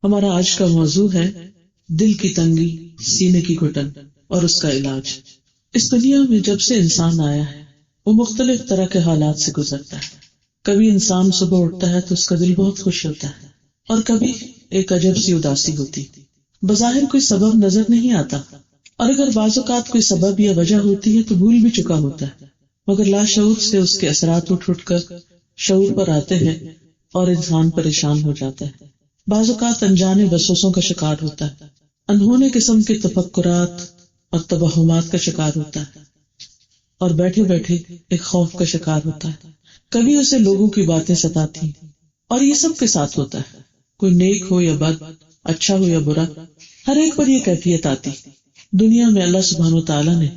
ہمارا آج کا موضوع ہے دل کی تنگی، سینے کی گھٹن اور اس کا علاج۔ اس دنیا میں جب سے انسان آیا ہے وہ مختلف طرح کے حالات سے گزرتا ہے۔ کبھی انسان صبح اٹھتا ہے تو اس کا دل بہت خوش ہوتا ہے، اور کبھی ایک عجب سی اداسی ہوتی۔ بظاہر کوئی سبب نظر نہیں آتا، اور اگر بعض اوقات کوئی سبب یا وجہ ہوتی ہے تو بھول بھی چکا ہوتا ہے، مگر لاشعور سے اس کے اثرات اٹھ کر شعور پر آتے ہیں اور انسان پریشان ہو جاتا ہے۔ بعض اوقات انجانے وسوسوں کا شکار ہوتا ہے، انہونے قسم کے تفکرات اور توہمات کا شکار ہوتا ہے، اور بیٹھے بیٹھے ایک خوف کا شکار ہوتا ہے۔ کبھی اسے لوگوں کی باتیں ستاتی، اور یہ سب کے ساتھ ہوتا ہے، کوئی نیک ہو یا بد، اچھا ہو یا برا، ہر ایک پر یہ کیفیت آتی۔ دنیا میں اللہ سبحانہ و تعالیٰ نے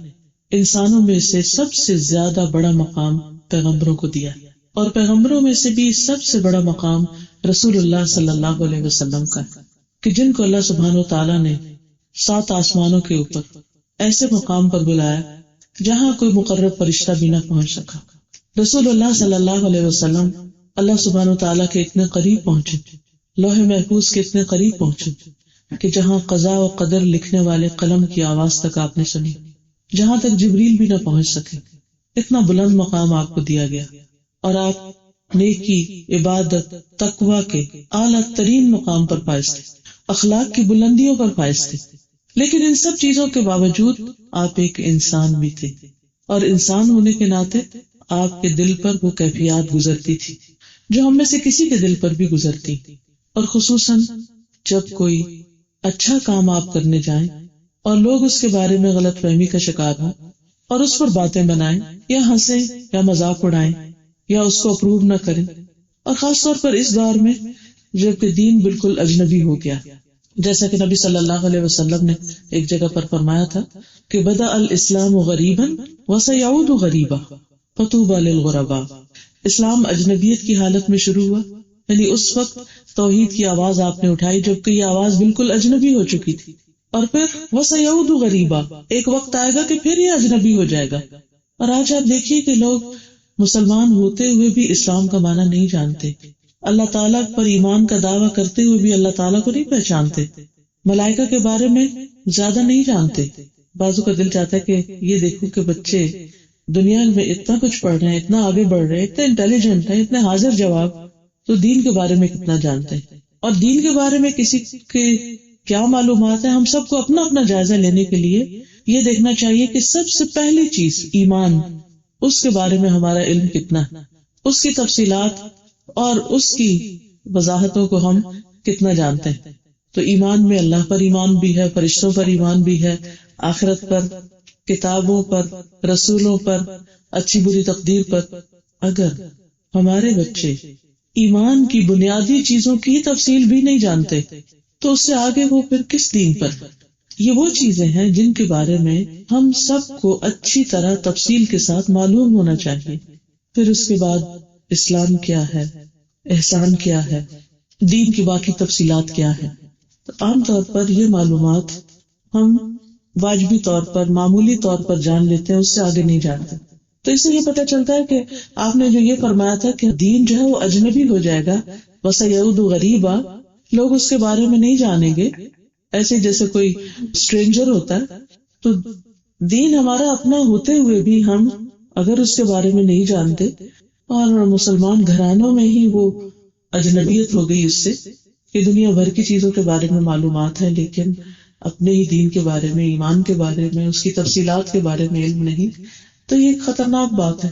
انسانوں میں سے سب سے زیادہ بڑا مقام پیغمبروں کو دیا، اور پیغمبروں میں سے بھی سب سے بڑا مقام رسول اللہ صلی اللہ علیہ وسلم کا ہے، کہ جن کو اللہ سبحانہ و تعالیٰ نے 7 آسمانوں کے اوپر ایسے مقام پر بلایا جہاں کوئی مقرب فرشتہ بھی نہ پہنچ سکا۔ رسول اللہ صلی اللہ علیہ وسلم اللہ سبحانہ و تعالیٰ کے اتنے قریب پہنچے، لوح محفوظ کے اتنے قریب پہنچے کہ جہاں قضاء و قدر لکھنے والے قلم کی آواز تک آپ نے سنی، جہاں تک جبریل بھی نہ پہنچ سکے، اتنا بلند مقام آپ کو دیا گیا، اور آپ نیکی، عبادت، تقوی کے اعلیٰ ترین مقام پر فائز تھے، اخلاق کی بلندیوں پر فائز تھے۔ لیکن ان سب چیزوں کے باوجود آپ ایک انسان بھی تھے، اور انسان ہونے کے ناطے آپ کے دل پر وہ کیفیات گزرتی تھی جو ہم میں سے کسی کے دل پر بھی گزرتی، اور خصوصاً جب کوئی اچھا کام آپ کرنے جائیں اور لوگ اس کے بارے میں غلط فہمی کا شکار ہوں اور اس پر باتیں بنائیں یا ہنسیں یا مذاق اڑائیں یا اس کو اپروو نہ کریں، اور خاص طور پر اس دور میں جبکہ دین بالکل اجنبی ہو گیا، جیسا کہ نبی صلی اللہ علیہ وسلم نے ایک جگہ پر فرمایا تھا کہ بدأ الاسلام غریبا وسیعود غریبا فطوبی للغرباء۔ اسلام اجنبیت کی حالت میں شروع ہوا، یعنی اس وقت توحید کی آواز آپ نے اٹھائی جبکہ یہ آواز بالکل اجنبی ہو چکی تھی، اور پھر وسیعود غریبا، ایک وقت آئے گا کہ پھر یہ اجنبی ہو جائے گا۔ اور آج آپ دیکھیے کہ لوگ مسلمان ہوتے ہوئے بھی اسلام کا معنی نہیں جانتے، اللہ تعالیٰ پر ایمان کا دعویٰ کرتے ہوئے بھی اللہ تعالیٰ کو نہیں پہچانتے، ملائکہ کے بارے میں زیادہ نہیں جانتے۔ بعضوں کا دل چاہتا ہے کہ یہ دیکھو کہ بچے دنیا میں اتنا کچھ پڑھ رہے ہیں، اتنا آگے بڑھ رہے ہیں، اتنے انٹیلیجنٹ ہیں، اتنے حاضر جواب، تو دین کے بارے میں کتنا جانتے ہیں، اور دین کے بارے میں کسی کے کیا معلومات ہیں۔ ہم سب کو اپنا اپنا جائزہ لینے کے لیے یہ دیکھنا چاہیے کہ سب سے پہلی چیز ایمان، اس کے بارے میں ہمارا علم کتنا ہے، اس کی تفصیلات اور اس کی وضاحتوں کو ہم کتنا جانتے ہیں۔ تو ایمان میں اللہ پر ایمان بھی ہے، فرشتوں پر ایمان بھی ہے، آخرت پر، کتابوں پر، رسولوں پر، اچھی بری تقدیر پر۔ اگر ہمارے بچے ایمان کی بنیادی چیزوں کی تفصیل بھی نہیں جانتے تو اس سے آگے وہ پھر کس دین پر؟ یہ وہ چیزیں ہیں جن کے بارے میں ہم سب کو اچھی طرح تفصیل کے ساتھ معلوم ہونا چاہیے۔ پھر اس کے بعد اسلام کیا ہے، احسان کیا ہے، دین کی باقی تفصیلات کیا ہے۔ تو عام طور پر یہ معلومات ہم واجبی طور پر، معمولی طور پر جان لیتے ہیں، اس سے آگے نہیں جانتے۔ تو اس سے یہ پتہ چلتا ہے کہ آپ نے جو یہ فرمایا تھا کہ دین جو ہے وہ اجنبی ہو جائے گا، وسیعود غریبا، لوگ اس کے بارے میں نہیں جانیں گے، ایسے جیسے کوئی اسٹرینجر ہوتا ہے۔ تو دین ہمارا اپنا ہوتے ہوئے بھی ہم اگر اس کے بارے میں نہیں جانتے، اور مسلمان گھرانوں میں ہی وہ اجنبیت ہو گئی اس سے کہ دنیا بھر کی چیزوں کے بارے میں معلومات ہے لیکن اپنے ہی دین کے بارے میں، ایمان کے بارے میں، اس کی تفصیلات کے بارے میں علم نہیں، تو یہ ایک خطرناک بات ہے۔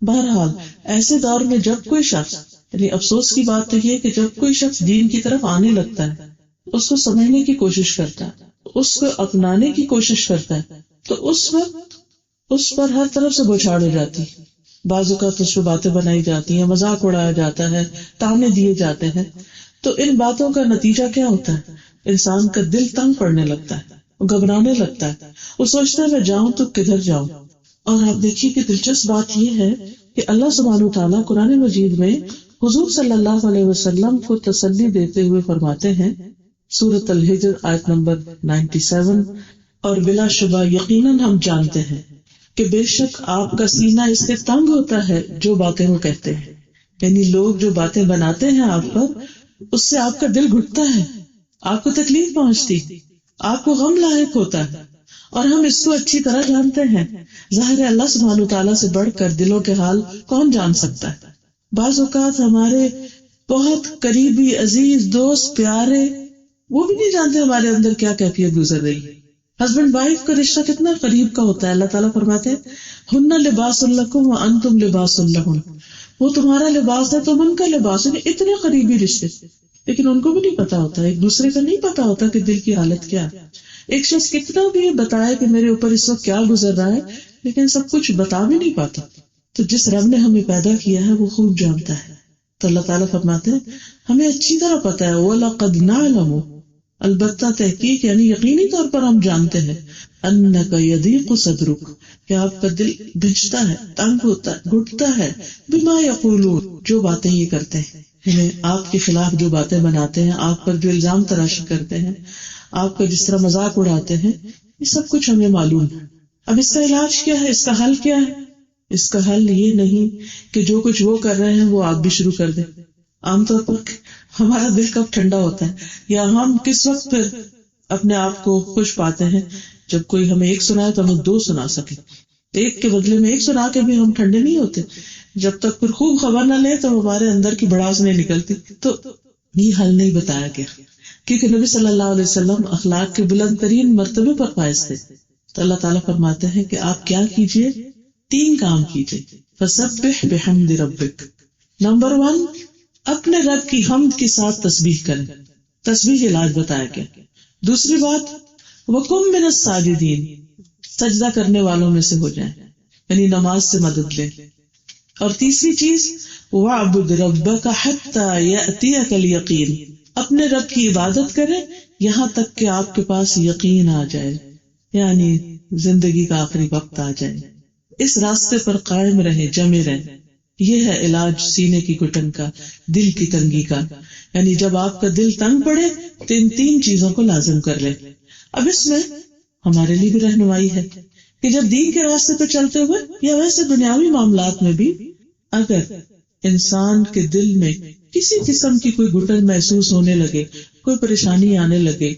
بہرحال ایسے دور میں جب کوئی شخص، یعنی افسوس کی بات تو یہ ہے کہ جب کوئی شخص دین کی طرف آنے لگتا ہے، اس کو سمجھنے کی کوشش کرتا ہے، اس کو اپنانے کی کوشش کرتا ہے، تو اس وقت اس پر ہر طرف سے بوچھاڑ ہو جاتی، بعض اوقات اس پہ باتیں بنائی جاتی ہیں، مذاق اڑایا جاتا ہے، تانے دیے جاتے ہیں۔ تو ان باتوں کا نتیجہ کیا ہوتا ہے؟ انسان کا دل تنگ پڑنے لگتا ہے، وہ گھبرانے لگتا ہے، وہ سوچتا ہے میں جاؤں تو کدھر جاؤں۔ اور آپ دیکھیے کہ دلچسپ بات یہ ہے کہ اللہ سبحانہ وتعالیٰ قرآن مجید میں حضور صلی اللہ علیہ وسلم کو تسلی دیتے ہوئے فرماتے ہیں، سورۃ الحجر آیت نمبر 97، اور بلا شبہ یقیناً ہم جانتے ہیں کہ بے شک آپ کا سینہ اس سے تنگ ہوتا ہے جو باتیں وہ کہتے ہیں، یعنی لوگ جو باتیں بناتے ہیں آپ پر، اس سے آپ کا دل گھٹتا ہے، آپ کو تکلیف پہنچتی، آپ کو غم لاحق ہوتا ہے، اور ہم اس کو اچھی طرح جانتے ہیں. ظاہر ہے اللہ سبحانہ تعالیٰ سے بڑھ کر دلوں کے حال کون جان سکتا ہے. بعض اوقات ہمارے بہت قریبی عزیز دوست پیارے وہ بھی نہیں جانتے ہمارے اندر کیا کیفیت گزر رہی ہے. ہسبینڈ وائف کا رشتہ کتنا قریب کا ہوتا ہے. اللہ تعالیٰ فرماتے ہیں ہن لباس لکم وانتم لباس لہن، وہ تمہارا لباس ہے تم ان کا لباس ہے. اتنے قریبی رشتے، لیکن ان کو بھی نہیں پتا ہوتا، ایک دوسرے کا نہیں پتا ہوتا کہ دل کی حالت کیا ہے. ایک شخص کتنا بھی بتائے کہ میرے اوپر اس وقت کیا گزر رہا ہے، لیکن سب کچھ بتا بھی نہیں پاتا. تو جس رب نے ہمیں پیدا کیا ہے وہ خوب جانتا ہے. تو اللہ تعالیٰ فرماتے ہیں ہمیں اچھی طرح پتا ہے وَلَقَدْ نَعْلَمُ، البتہ تحقیق یعنی یقینی طور پر ہم جانتے ہیں انک یضیق صدرک، کہ آپ کا دل بھجتا ہے، تنگ ہوتا ہے، گھٹتا ہے، بما یقولون، جو باتیں یہ کرتے ہیں، یعنی آپ کے خلاف جو باتیں بناتے ہیں، آپ پر جو الزام تراشی کرتے ہیں، آپ کا جس طرح مذاق اڑاتے ہیں، یہ سب کچھ ہمیں معلوم ہے. اب اس کا علاج کیا ہے، اس کا حل کیا ہے؟ اس کا حل یہ نہیں کہ جو کچھ وہ کر رہے ہیں وہ آپ بھی شروع کر دیں. عام طور پر ہمارا دل کب ٹھنڈا ہوتا ہے یا ہم کس وقت پھر اپنے آپ کو خوش پاتے ہیں جب کوئی ہمیں ایک سنائے تو ہمیں دو سنا سکے. ایک کے بدلے میں ایک سنا کے بھی ہم ٹھنڈے نہیں ہوتے. جب تک پھر خوب خبر نہ لے تو ہمارے اندر کی بڑاس نہیں نکلتی. تو یہ حل نہیں بتایا گیا کیونکہ نبی صلی اللہ علیہ وسلم اخلاق کے بلند ترین مرتبے پر فائز تھے. تو اللہ تعالیٰ فرماتے ہیں کہ آپ کیا کیجئے، 3 کام کیجئے. فسبح بحمد ربک، نمبر 1 اپنے رب کی حمد کے ساتھ تسبیح کریں. تسبیح علاج بتایا گیا. دوسری بات وَقُم مِّنَ السَّاجِدِينَ، سجدہ کرنے والوں میں سے ہو جائیں، یعنی نماز سے مدد لیں. اور تیسری چیز وَاعْبُدْ رَبَّكَ حَتَّى يَأْتِيَكَ الْيَقِينُ، اپنے رب کی عبادت کریں یہاں تک کہ آپ کے پاس یقین آ جائے، یعنی زندگی کا آخری وقت آ جائے. اس راستے پر قائم رہیں، جمے رہیں. یہ ہے علاج سینے کی گھٹن کا، دل کی تنگی کا. یعنی جب آپ کا دل تنگ پڑے تو ان 3 چیزوں کو لازم کر لیں. اب اس میں ہمارے لیے بھی رہنمائی ہے کہ جب دین کے راستے پہ چلتے ہوئے یا ویسے دنیاوی معاملات میں بھی اگر انسان کے دل میں کسی قسم کی کوئی گھٹن محسوس ہونے لگے، کوئی پریشانی آنے لگے،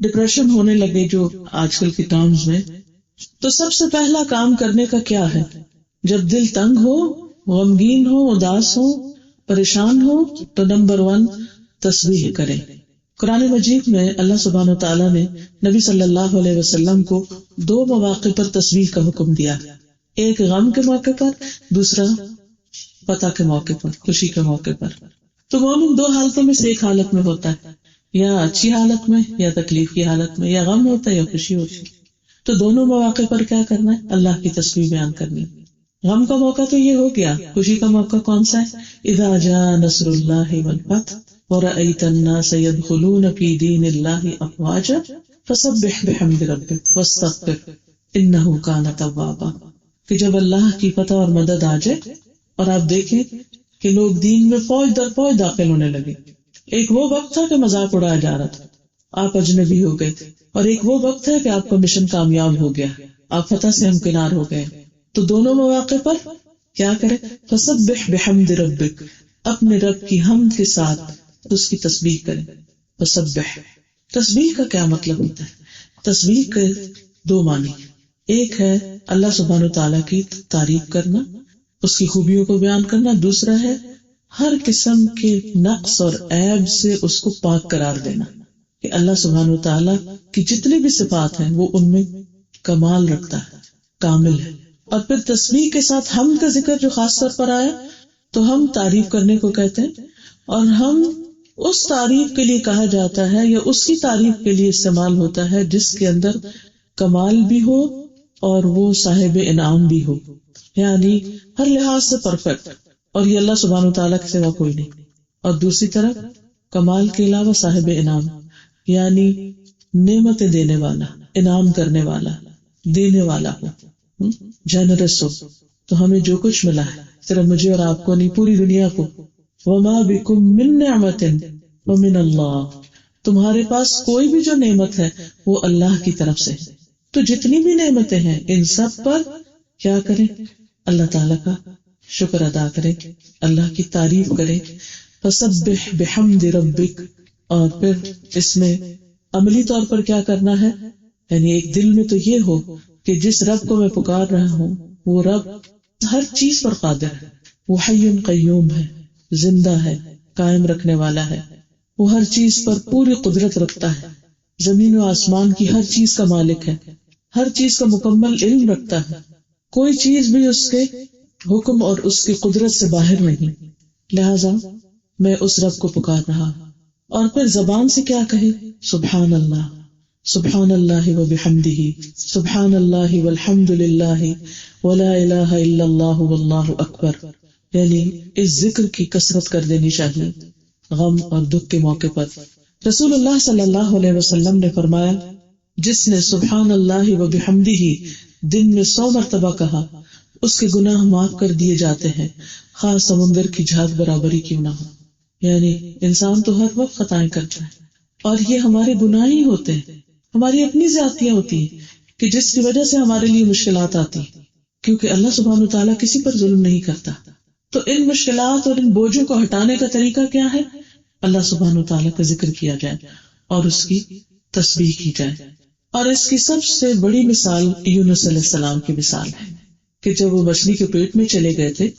ڈپریشن ہونے لگے جو آج کل کے ٹرمز میں، تو سب سے پہلا کام کرنے کا کیا ہے؟ جب دل تنگ ہو، غمگین ہو، اداس ہو، پریشان ہو، تو نمبر 1 تسبیح کریں. قرآن مجید میں اللہ سبحانہ و تعالیٰ نے نبی صلی اللہ علیہ وسلم کو 2 مواقع پر تسبیح کا حکم دیا. ایک غم کے موقع پر، دوسرا فتح کے موقع پر، خوشی کے موقع پر. تو مومن 2 حالتوں میں سے ایک حالت میں ہوتا ہے، یا اچھی حالت میں یا تکلیف کی حالت میں، یا غم ہوتا ہے یا خوشی ہوتی ہے. تو دونوں مواقع پر کیا کرنا ہے؟ اللہ کی تسبیح بیان کرنی. غم کا موقع تو یہ ہو گیا، خوشی کا موقع کون سا ہے؟ اذا جاء نصر اللہ والفتح ورأيت الناس يدخلون في دين الله افواجا فسبح بحمد ربك واستغفر انه كان توابا. کہ جب اللہ کی فتح اور مدد آ جائے اور آپ دیکھیں کہ لوگ دین میں فوج در فوج داخل ہونے لگے. ایک وہ وقت تھا کہ مذاق اڑایا جا رہا تھا، آپ اجنبی ہو گئے تھے، اور ایک وہ وقت ہے کہ آپ کا مشن کامیاب ہو گیا، آپ فتح سے ہمکنار ہو گئے. تو دونوں مواقع پر کیا کرے؟ فسبح بحمد ربک، اپنے رب کی حمد کے ساتھ اس کی تسبیح کریں. فسبح، تسبیح کا کیا مطلب ہوتا ہے؟ تسبیح کے 2 معنی. ایک ہے اللہ سبحانہ تعالیٰ کی تعریف کرنا، اس کی خوبیوں کو بیان کرنا. دوسرا ہے ہر قسم کے نقص اور عیب سے اس کو پاک قرار دینا، کہ اللہ سبحانہ تعالیٰ کی جتنی بھی صفات ہیں وہ ان میں کمال رکھتا ہے، کامل ہے. اور پھر تسبیح کے ساتھ حمد کا ذکر جو خاص طور پر آیا، تو ہم تعریف کرنے کو کہتے ہیں، اور ہم اس تعریف کے لیے کہا جاتا ہے یا اس کی تعریف کے لیے استعمال ہوتا ہے جس کے اندر کمال بھی ہو اور وہ صاحب انعام بھی ہو، یعنی ہر لحاظ سے پرفیکٹ. اور یہ اللہ سبحانہ وتعالیٰ کے سوا کوئی نہیں. اور دوسری طرف کمال کے علاوہ صاحب انعام، یعنی نعمتیں دینے والا، انعام کرنے والا، دینے والا ہو، جنرس ہو. تو ہمیں جو کچھ ملا ہے صرف مجھے اور آپ کو نہیں، پوری دنیا کو. وما بکم من نعمت ومن اللہ، تمہارے پاس کوئی بھی جو نعمت ہے وہ اللہ کی طرف سے. تو جتنی بھی نعمتیں ہیں ان سب پر کیا کریں؟ اللہ تعالیٰ کا شکر ادا کریں، اللہ کی تعریف کریں. فسبح بحمد ربک، اور پھر اس میں عملی طور پر کیا کرنا ہے، یعنی ایک دل میں تو یہ ہو کہ جس رب کو میں پکار رہا ہوں وہ رب ہر چیز پر قادر ہے، وہ حی قیوم ہے، زندہ ہے، قائم رکھنے والا ہے، وہ ہر چیز پر پوری قدرت رکھتا ہے، زمین و آسمان کی ہر چیز کا مالک ہے، ہر چیز کا مکمل علم رکھتا ہے، کوئی چیز بھی اس کے حکم اور اس کی قدرت سے باہر نہیں، لہذا میں اس رب کو پکار رہا ہوں۔ اور پھر زبان سے کیا کہے، سبحان اللہ، سبحان اللہ و بحمدہ، سبحان اللہ والحمد للہ ولا الہ الا اللہ واللہ اکبر، یعنی اس ذکر کی کثرت کر دینی چاہیے غم اور دکھ کے موقع پر۔ رسول اللہ صلی اللہ علیہ وسلم نے فرمایا، جس نے سبحان اللہ و بحمدہ دن میں 100 مرتبہ کہا اس کے گناہ معاف کر دیے جاتے ہیں، خواہ سمندر کی جھاگ برابری کیوں نہ ہو۔ یعنی انسان تو ہر وقت خطائیں کرتا ہے اور یہ ہمارے گناہ ہی ہوتے ہیں، ہماری اپنی زیادتیاں ہوتی ہیں کہ جس کی وجہ سے ہمارے لیے مشکلات آتی ہیں، کیونکہ اللہ سبحانہ وتعالیٰ کسی پر ظلم نہیں کرتا۔ تو ان مشکلات اور ان بوجھوں کو ہٹانے کا طریقہ کیا ہے؟ اللہ سبحانہ وتعالیٰ کا ذکر کیا جائے اور اس کی تسبیح کی جائے۔ اور اس کی سب سے بڑی مثال یونس علیہ السلام کی مثال ہے کہ جب وہ مچھلی کے پیٹ میں چلے گئے تھے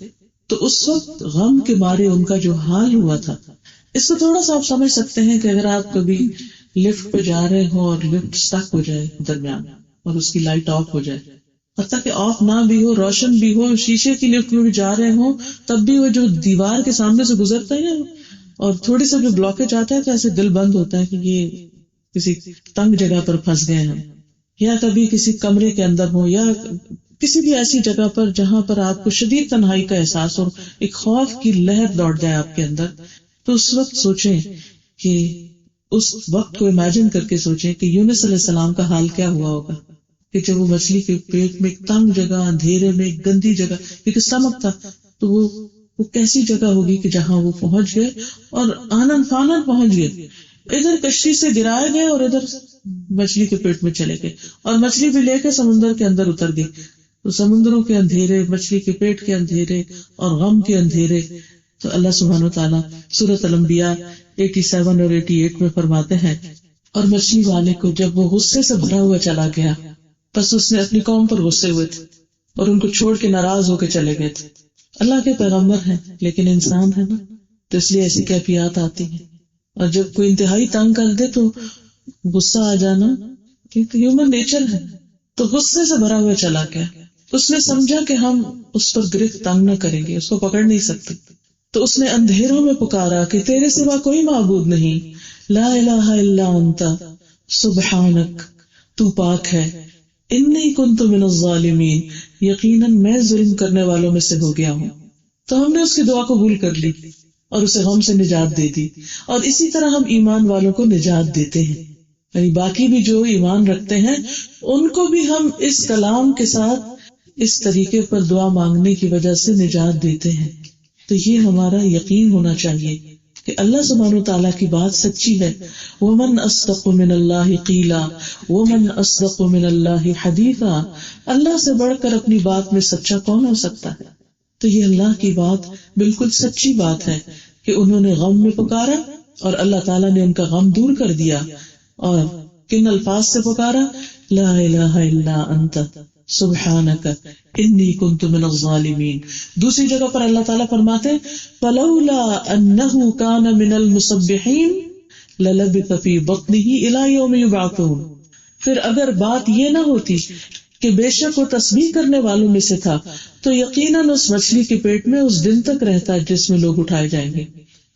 تو اس وقت غم کے مارے ان کا جو حال ہوا تھا، اس کو تھوڑا سا آپ سمجھ سکتے ہیں کہ اگر آپ کبھی لفٹ پہ جا رہے ہوں اور لفٹ سٹک ہو جائے درمیان اور اس کی لائٹ آف ہو جائے، حتیٰ کہ آف نہ بھی ہو، روشن بھی ہو، شیشے کی لفٹ میں بھی جا رہے ہوں، تب بھی وہ جو دیوار کے سامنے سے گزرتا ہے اور تھوڑی سا بھی بلاکیج آتا ہے تو ایسے دل بند ہوتا ہے کہ یہ کسی تنگ جگہ پر پھنس گئے ہیں، یا کبھی کسی کمرے کے اندر ہو یا کسی بھی ایسی جگہ پر جہاں پر آپ کو شدید تنہائی کا احساس اور ایک خوف کی لہر دوڑ جائے آپ کے اندر، تو اس وقت سوچیں کہ اس وقت کو امیجن کر کے سوچیں کہ یونس علیہ السلام کا حال کیا ہوا ہوگا کہ جب وہ مچھلی کے پیٹ میں ایک تنگ جگہ، اندھیرے میں، ایک گندی جگہ، کیونکہ سمک تھا تو وہ کیسی جگہ ہوگی کہ جہاں وہ پہنچ گئے اور آنن فانن پہنچ گئے، ادھر کشتی سے گرائے گئے اور ادھر مچھلی کے پیٹ میں چلے گئے، اور مچھلی بھی لے کے سمندر کے اندر اتر گئی۔ تو سمندروں کے اندھیرے، مچھلی کے پیٹ کے اندھیرے اور غم کے اندھیرے، تو اللہ سبحانہ وتعالیٰ سورۃ الانبیاء 87 اور 88 میں فرماتے ہیں، اور مچھلی والے کو جب وہ غصے سے بھرا ہوا چلا گیا، بس اس نے اپنی قوم پر غصے ہوئے تھے اور ان کو چھوڑ کے ناراض ہو کے چلے گئے تھے۔ اللہ کے پیغمبر ہیں لیکن انسان ہے نا، تو اس لیے ایسی کیفیات آتی ہیں، اور جب کوئی انتہائی تنگ کر دے تو غصہ آ جانا کیونکہ ہیومن نیچر ہے، تو غصے سے بھرا ہوا چلا گیا۔ اس نے سمجھا کہ ہم اس پر گرفت تنگ نہ کریں گے، اس کو پکڑ نہیں سکتے، تو اس نے اندھیروں میں پکارا کہ تیرے سوا کوئی معبود نہیں، لا الہ الا انت سبحانک، تو پاک ہے، انی کنت من الظالمین، یقیناً میں ظلم کرنے والوں میں سے ہو گیا ہوں۔ تو ہم نے اس کی دعا قبول کر لی اور اسے غم سے نجات دے دی، اور اسی طرح ہم ایمان والوں کو نجات دیتے ہیں، یعنی باقی بھی جو ایمان رکھتے ہیں ان کو بھی ہم اس کلام کے ساتھ اس طریقے پر دعا مانگنے کی وجہ سے نجات دیتے ہیں۔ تو یہ ہمارا یقین ہونا چاہیے کہ اللہ سبحانہ وتعالیٰ کی بات سچی ہے، وَمَنْ أَصْدَقُ مِنَ اللَّهِ قِيلًا وَمَنْ أَصْدَقُ مِنَ اللَّهِ حَدِيثًا، اللہ سے بڑھ کر اپنی بات میں سچا کون ہو سکتا ہے؟ تو یہ اللہ کی بات بالکل سچی بات ہے کہ انہوں نے غم میں پکارا اور اللہ تعالیٰ نے ان کا غم دور کر دیا، اور کن الفاظ سے پکارا، لا الہ الا انت سبحانک انی کنت من الظالمین۔ دوسری جگہ پر اللہ تعالیٰ فرماتے ہیں، فلولا انہ کان من المسبحین للبث فی بطنہ الی یوم یبعثون، پھر اگر بات یہ نہ ہوتی کہ بے شک وہ تسبیح کرنے والوں میں سے تھا تو یقیناً اس مچھلی کے پیٹ میں اس دن تک رہتا جس میں لوگ اٹھائے جائیں گے۔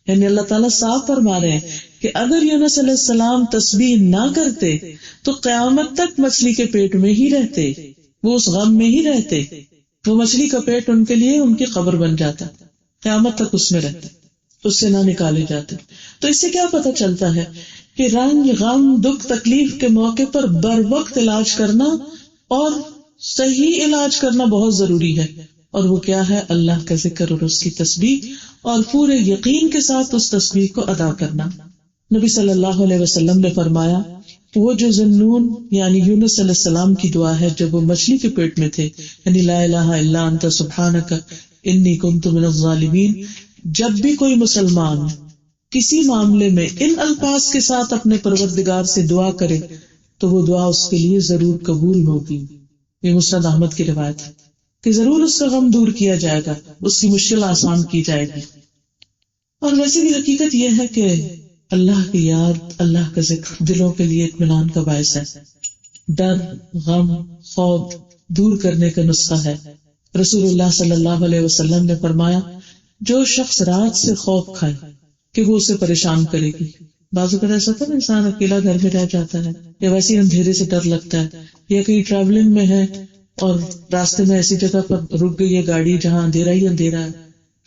یعنی اللہ تعالیٰ صاف فرما رہے ہیں کہ اگر یونس علیہ السلام تسبیح نہ کرتے تو قیامت تک مچھلی کے پیٹ میں ہی رہتے، وہ اس غم میں ہی رہتے، وہ مچھلی کا پیٹ ان کے لیے ان کی قبر بن جاتا، قیامت تک اس میں رہتے، اس سے نہ نکالے جاتے۔ تو اس سے کیا پتہ چلتا ہے کہ رنج، غم، دکھ، تکلیف کے موقع پر بر وقت علاج کرنا اور صحیح علاج کرنا بہت ضروری ہے، اور وہ کیا ہے؟ اللہ کا ذکر اور اس کی تسبیح، اور پورے یقین کے ساتھ اس تسبیح کو ادا کرنا۔ نبی صلی اللہ علیہ وسلم نے فرمایا، وہ جو ذنون یعنی یونس علیہ السلام کی دعا ہے جب وہ مچھلی کے پیٹ میں تھے، یعنی لا الہ الا انت سبحانک انی کنت من الظالمین، جب بھی کوئی مسلمان کسی معاملے میں ان الفاظ کے ساتھ اپنے پروردگار سے دعا کرے تو وہ دعا اس کے لیے ضرور قبول ہوگی. یہ مسند احمد کی روایت ہے کہ ضرور اس کا غم دور کیا جائے گا، اس کی مشکل آسان کی جائے گی. اور ویسے بھی حقیقت یہ ہے کہ اللہ کی یاد، اللہ کا ذکر دلوں کے لیے اطمینان کا باعث ہے، ڈر، غم، خوف دور کرنے کا نسخہ ہے. رسول اللہ صلی اللہ علیہ وسلم نے فرمایا، جو شخص رات سے خوف کھائے کہ وہ اسے پریشان کرے گی. بعض اوقات ایسا تھا نا، انسان اکیلا گھر میں رہ جاتا ہے، یا ویسے ہی اندھیرے سے ڈر لگتا ہے، یا کہیں ٹریولنگ میں ہے اور راستے میں ایسی جگہ پر رک گئی ہے گاڑی جہاں اندھیرا ہی اندھیرا ہے.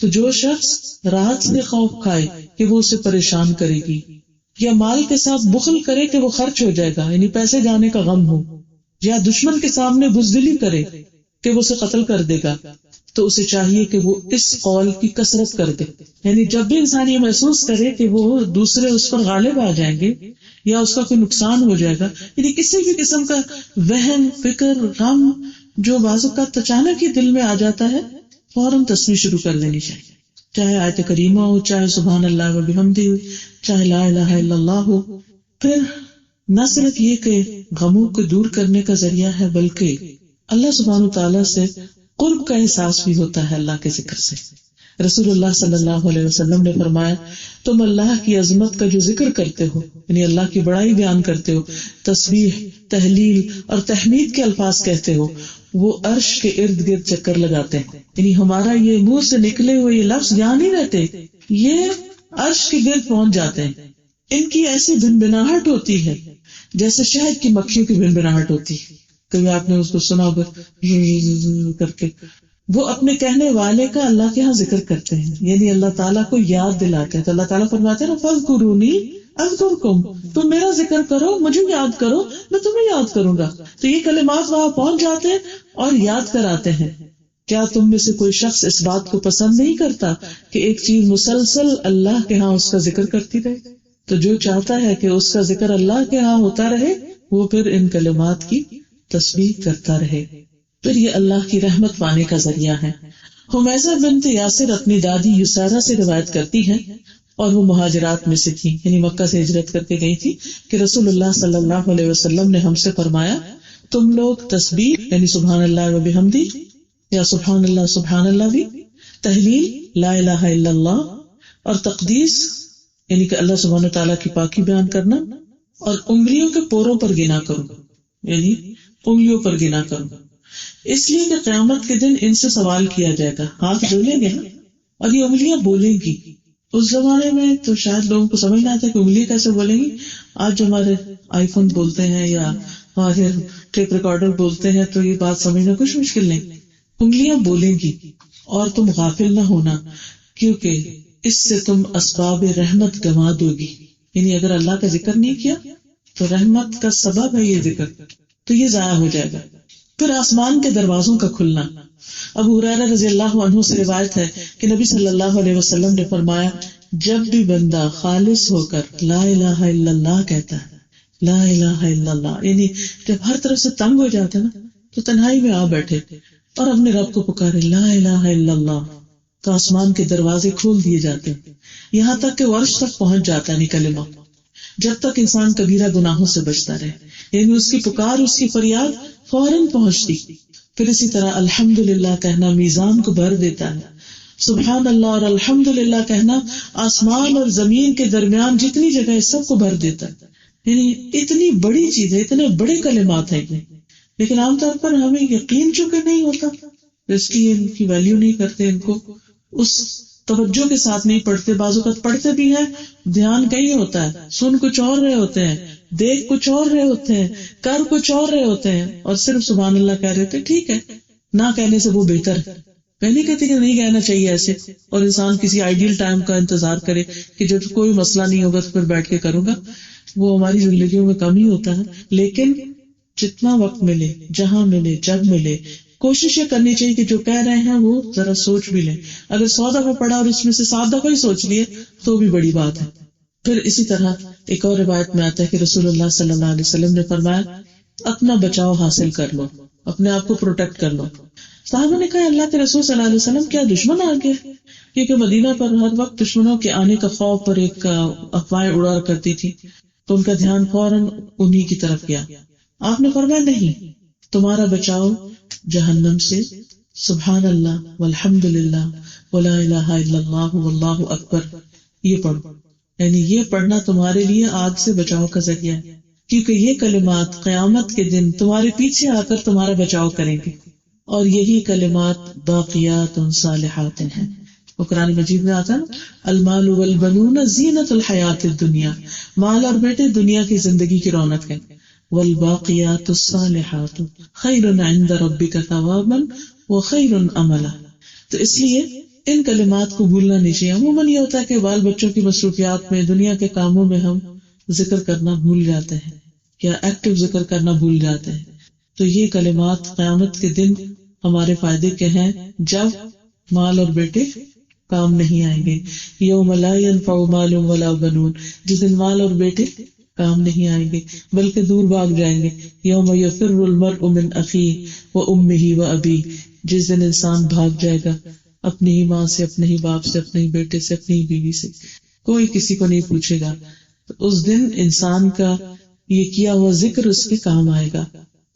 تو جو شخص رات سے خوف کھائے کہ وہ اسے پریشان کرے گی، یا مال کے ساتھ بخل کرے کہ وہ خرچ ہو جائے گا، یعنی پیسے جانے کا غم ہو، یا دشمن کے سامنے بزدلی کرے کہ وہ اسے قتل کر دے گا، تو اسے چاہیے کہ وہ اس قول کی کثرت کر دے. یعنی جب بھی انسان یہ محسوس کرے کہ وہ دوسرے اس پر غالب آ جائیں گے یا اس کا کوئی نقصان ہو جائے گا، یعنی کسی بھی قسم کا وہم، فکر، غم جو بعض اوقات اچانک ہی دل میں آ جاتا ہے، فوراً تسبیح شروع کر دینی چاہیے. چاہے آیت کریمہ ہو، چاہے سبحان اللہ و بحمدہ ہو، چاہے لا الہ الا اللہ ہو. پھر نہ صرف یہ کہ غموں کو دور کرنے کا ذریعہ ہے، بلکہ اللہ سبحانہ تعالیٰ سے قرب کا احساس بھی ہوتا ہے اللہ کے ذکر سے. رسول اللہ صلی اللہ علیہ وسلم نے فرمایا، تم اللہ کی عظمت کا جو ذکر کرتے ہو، یعنی اللہ کی بڑائی بیان کرتے ہو، تسبیح، تہلیل اور تحمید کے الفاظ کہتے ہو، وہ عرش کے ارد گرد چکر لگاتے ہیں. یعنی ہمارا یہ منہ سے نکلے ہوئے یہ لفظ یہاں نہیں رہتے، یہ عرش کے گرد پہنچ جاتے ہیں. ان کی ایسی بنبناہٹ ہوتی ہے جیسے شہد کی مکھیوں کی بنبناہٹ ہوتی ہے. کبھی آپ نے اس کو سنا ہوگا کر کے. وہ اپنے کہنے والے کا اللہ کے ہاں ذکر کرتے ہیں، یعنی اللہ تعالیٰ کو یاد دلاتے ہیں. تو اللہ تعالیٰ فرماتے ہیں نا، فاذکرونی اذکرکم، تم میرا ذکر کرو، مجھے یاد کرو، میں تمہیں یاد کروں گا. تو یہ کلمات وہاں پہنچ جاتے ہیں اور یاد کراتے ہیں. کیا تم میں سے کوئی شخص اس بات کو پسند نہیں کرتا کہ ایک چیز مسلسل اللہ کے ہاں اس کا ذکر کرتی رہے؟ تو جو چاہتا ہے کہ اس کا ذکر اللہ کے ہاں ہوتا رہے، وہ پھر ان کلمات کی تسبیح کرتا رہے. پھر یہ اللہ کی رحمت پانے کا ذریعہ ہے. حمیزہ بنت یاسر اپنی دادی یسارہ سے روایت کرتی ہیں، اور وہ مہاجرات میں سے تھی، یعنی مکہ سے ہجرت کر کے گئی تھی، کہ رسول اللہ صلی اللہ علیہ وسلم نے ہم سے فرمایا، تم لوگ تسبیح یعنی سبحان اللہ و بحمدہ، یا سبحان اللہ بھی، تہلیل لا الہ الا اللہ، اور تقدیس یعنی کہ اللہ سبحانہ تعالیٰ کی پاکی بیان کرنا، اور انگلیوں کے پوروں پر گنا کرو، یعنی انگلیوں پر گنا کرو، اس لیے کہ قیامت کے دن ان سے سوال کیا جائے گا. ہاتھ بولیں گے اور یہ انگلیاں بولیں گی. اس زمانے میں تو شاید لوگوں کو سمجھ نہ آتا کہ انگلیاں کیسے بولیں گی. آج جو ہمارے آئی فون بولتے ہیں یا ہمارے ٹیپ ریکارڈر بولتے ہیں تو یہ بات سمجھنا کچھ مشکل نہیں. انگلیاں بولیں گی، اور تم غافل نہ ہونا، کیونکہ اس سے تم اسباب رحمت گنوا دو گی. یعنی اگر اللہ کا ذکر نہیں کیا تو رحمت کا سبب ہے یہ ذکر، تو یہ ضائع ہو جائے گا. پھر آسمان کے دروازوں کا کھلنا. ابو ہریرہ رضی اللہ عنہ سے روایت ہے کہ نبی صلی اللہ علیہ وسلم نے فرمایا، جب بھی بندہ خالص ہو کر لا الہ الا اللہ کہتا ہے، لا الہ الا اللہ، یعنی جب ہر طرف سے تنگ ہو جاتا ہے نا، تو تنہائی میں آ بیٹھے اور اپنے رب کو پکارے لا الہ الا اللہ، تو آسمان کے دروازے کھول دیے جاتے ہیں، یہاں تک کہ عرش تک پہنچ جاتا ہے کلمہ، جب تک انسان کبیرہ گناہوں سے بچتا رہے. یعنی اس کی پکار، اس کی فریاد فوراً پہنچتی. پھر اسی طرح الحمدللہ کہنا میزان کو بھر دیتا ہے. سبحان اللہ اور الحمدللہ کہنا آسمان اور زمین کے درمیان جتنی جگہ ہے سب کو بھر دیتا ہے. یعنی اتنی بڑی چیز ہے، اتنے بڑے کلمات ہیں یہ، لیکن عام طور پر ہمیں یقین چونکہ نہیں ہوتا، اس لیے ان کی ویلیو نہیں کرتے، ان کو اس توجہ کے ساتھ نہیں پڑھتے. بعض اوقات پڑھتے بھی ہیں، دھیان کہیں ہوتا ہے، سن کچھ اور رہے ہوتے ہیں، دیکھ کچھ اور رہے ہوتے ہیں، کر کچھ اور رہے ہوتے ہیں، اور صرف سبحان اللہ کہہ رہے ہوتے. ٹھیک ہے، نہ کہنے سے وہ بہتر ہے. میں نہیں کہتی کہ نہیں کہنا چاہیے ایسے، اور انسان کسی آئیڈیل ٹائم کا انتظار کرے کہ جب کوئی مسئلہ نہیں ہوگا تو پھر بیٹھ کے کروں گا. وہ ہماری زندگیوں میں کم ہی ہوتا ہے. لیکن جتنا وقت ملے، جہاں ملے، جب ملے، کوشش یہ کرنی چاہیے کہ جو کہہ رہے ہیں وہ ذرا سوچ بھی لیں. اگر 100 دفعہ پڑھا اور اس میں سے 7 دفعہ ہی سوچ لیے تو بھی بڑی بات ہے. پھر اسی طرح ایک اور روایت میں آتا ہے کہ رسول اللہ صلی اللہ علیہ وسلم نے فرمایا، اپنا بچاؤ حاصل کر لو، اپنے آپ کو پروٹیکٹ کر لو. صحابہ نے کہا اللہ کے رسول صلی اللہ علیہ وسلم کیا دشمن آ گیا؟ کیونکہ مدینہ پر ہر وقت دشمنوں کے آنے کا خوف پر ایک افواہیں اڑا کرتی تھی، تو ان کا دھیان فوراً انہی کی طرف گیا. آپ نے فرمایا نہیں، تمہارا بچاؤ جہنم سے سبحان اللہ والحمد للہ ولا الہ الا اللہ واللہ اکبر یہ پڑھو. یعنی یہ پڑھنا تمہارے لیے آگ سے بچاؤ کا ذریعہ ہے، کیونکہ یہ کلمات قیامت کے دن تمہارے پیچھے آ کر تمہارا بچاؤ کریں گے، اور یہی کلمات باقیات صالحات ہیں. وہ قرآن مجید میں آتا ہے المال والبنون زینت الحیات الدنیا، مال اور بیٹے دنیا کی زندگی کی رونق ہے. والباقیات الصالحات خیر عند ربک ثوابا وخیر املا. تو اس لیے ان کلمات کو بھولنا نہیں چاہیے. عموماً یہ ہوتا ہے کہ بال بچوں کی مصروفیات میں، دنیا کے کاموں میں ہم ذکر کرنا بھول جاتے ہیں یا ایکٹیو ذکر کرنا بھول جاتے ہیں. تو یہ کلمات قیامت کے دن ہمارے فائدے کے ہیں جب مال اور بیٹے کام نہیں آئیں گے. یوم لا ینفع مال ولا بنون، جس دن مال اور بیٹے کام نہیں آئیں گے بلکہ دور بھاگ جائیں گے. یوم یفر المرء من اخیہ وامہ وابیہ، جس دن انسان بھاگ جائے گا اپنی ہی ماں سے، اپنے ہی باپ سے، اپنے ہی بیٹے سے، اپنی ہی بیوی سے، کوئی کسی کو نہیں پوچھے گا. تو اس دن انسان کا یہ کیا ہوا ذکر اس کے کام آئے گا.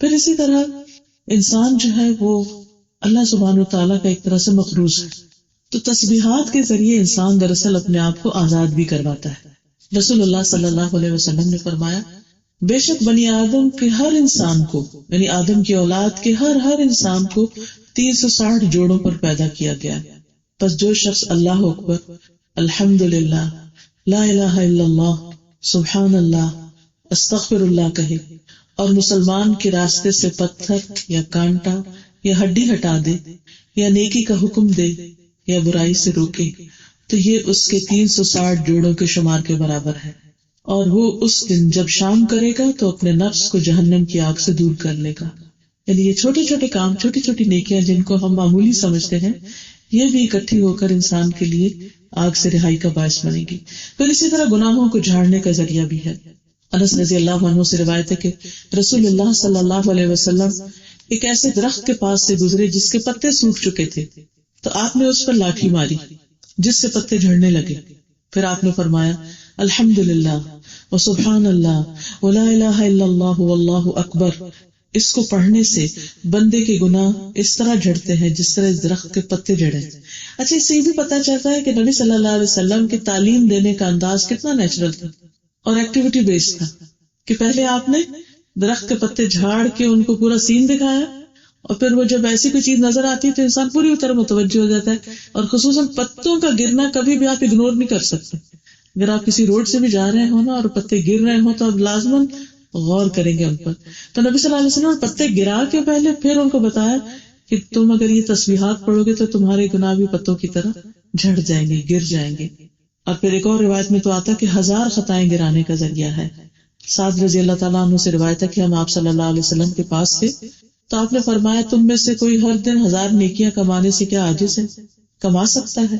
پھر اسی طرح انسان جو ہے وہ اللہ سبحانہ وتعالیٰ کا ایک طرح سے مخروص ہے، تو تسبیحات کے ذریعے انسان دراصل اپنے آپ کو آزاد بھی کرواتا ہے. رسول اللہ صلی اللہ علیہ وسلم نے فرمایا بے شک بنی آدم کے ہر انسان کو، یعنی آدم کی اولاد کے ہر انسان کو 360 جوڑوں پر پیدا کیا گیا. پس جو شخص اللہ اکبر، الحمدللہ، لا الہ الا اللہ، سبحان اللہ، استغفر اللہ کہے اور مسلمان کے راستے سے پتھر یا کانٹا یا ہڈی ہٹا دے یا نیکی کا حکم دے یا برائی سے روکے، تو یہ اس کے 360 جوڑوں کے شمار کے برابر ہے. اور وہ اس دن جب شام کرے گا تو اپنے نفس کو جہنم کی آگ سے دور کر لے گا. یعنی یہ چھوٹے چھوٹے کام، چھوٹی چھوٹی نیکیاں جن کو ہم معمولی سمجھتے ہیں، یہ بھی اکٹھی ہو کر انسان کے لیے آگ سے رہائی کا باعث بنے گی. پھر اسی طرح گناہوں کو جھاڑنے کا ذریعہ بھی ہے. انس رضی اللہ عنہ سے روایت ہے کہ رسول اللہ صلی اللہ علیہ وسلم ایک ایسے درخت کے پاس سے گزرے جس کے پتے سوکھ چکے تھے، تو آپ نے اس پر لاٹھی ماری جس سے پتے جھڑنے لگے. پھر آپ نے فرمایا الحمدللہ وسبحان اللہ ولا الہ الا اللہ واللہ اکبر. اس کو پڑھنے سے بندے کے گناہ اس طرح جھڑتے ہیں جس طرح اس درخت کے پتے جھڑے. اچھا، اس سے یہ بھی پتا چلتا ہے کہ نبی صلی اللہ علیہ وسلم کی تعلیم دینے کا انداز کتنا نیچرل تھا اور ایکٹیویٹی بیسڈ تھا، کہ پہلے آپ نے درخت کے پتے جھاڑ کے ان کو پورا سین دکھایا، اور پھر وہ جب ایسی کوئی چیز نظر آتی ہے تو انسان پوری طرح متوجہ ہو جاتا ہے. اور خصوصاً پتوں کا گرنا کبھی بھی آپ اگنور نہیں کر سکتے. اگر آپ کسی روڈ سے بھی جا رہے ہو نا اور پتے گر رہے ہوں تو آپ لازماً غور کریں گے ان پر. تو نبی صلی اللہ علیہ وسلم پتے گرا کے پہلے پھر ان کو بتایا کہ تم اگر یہ تسبیحات پڑھو گے تو تمہارے گناہ بھی پتوں کی طرح جھڑ جائیں گے، گر جائیں گے. اور پھر ایک اور روایت میں تو آتا ہے کہ 1000 خطائیں گرانے کا ذریعہ ہے. سعد رضی اللہ تعالیٰ عنہ سے روایت ہے کہ ہم آپ صلی اللہ علیہ وسلم کے پاس تھے تو آپ نے فرمایا تم میں سے کوئی ہر دن 1000 نیکیاں کمانے سے کیا عاجز ہے، کما سکتا ہے؟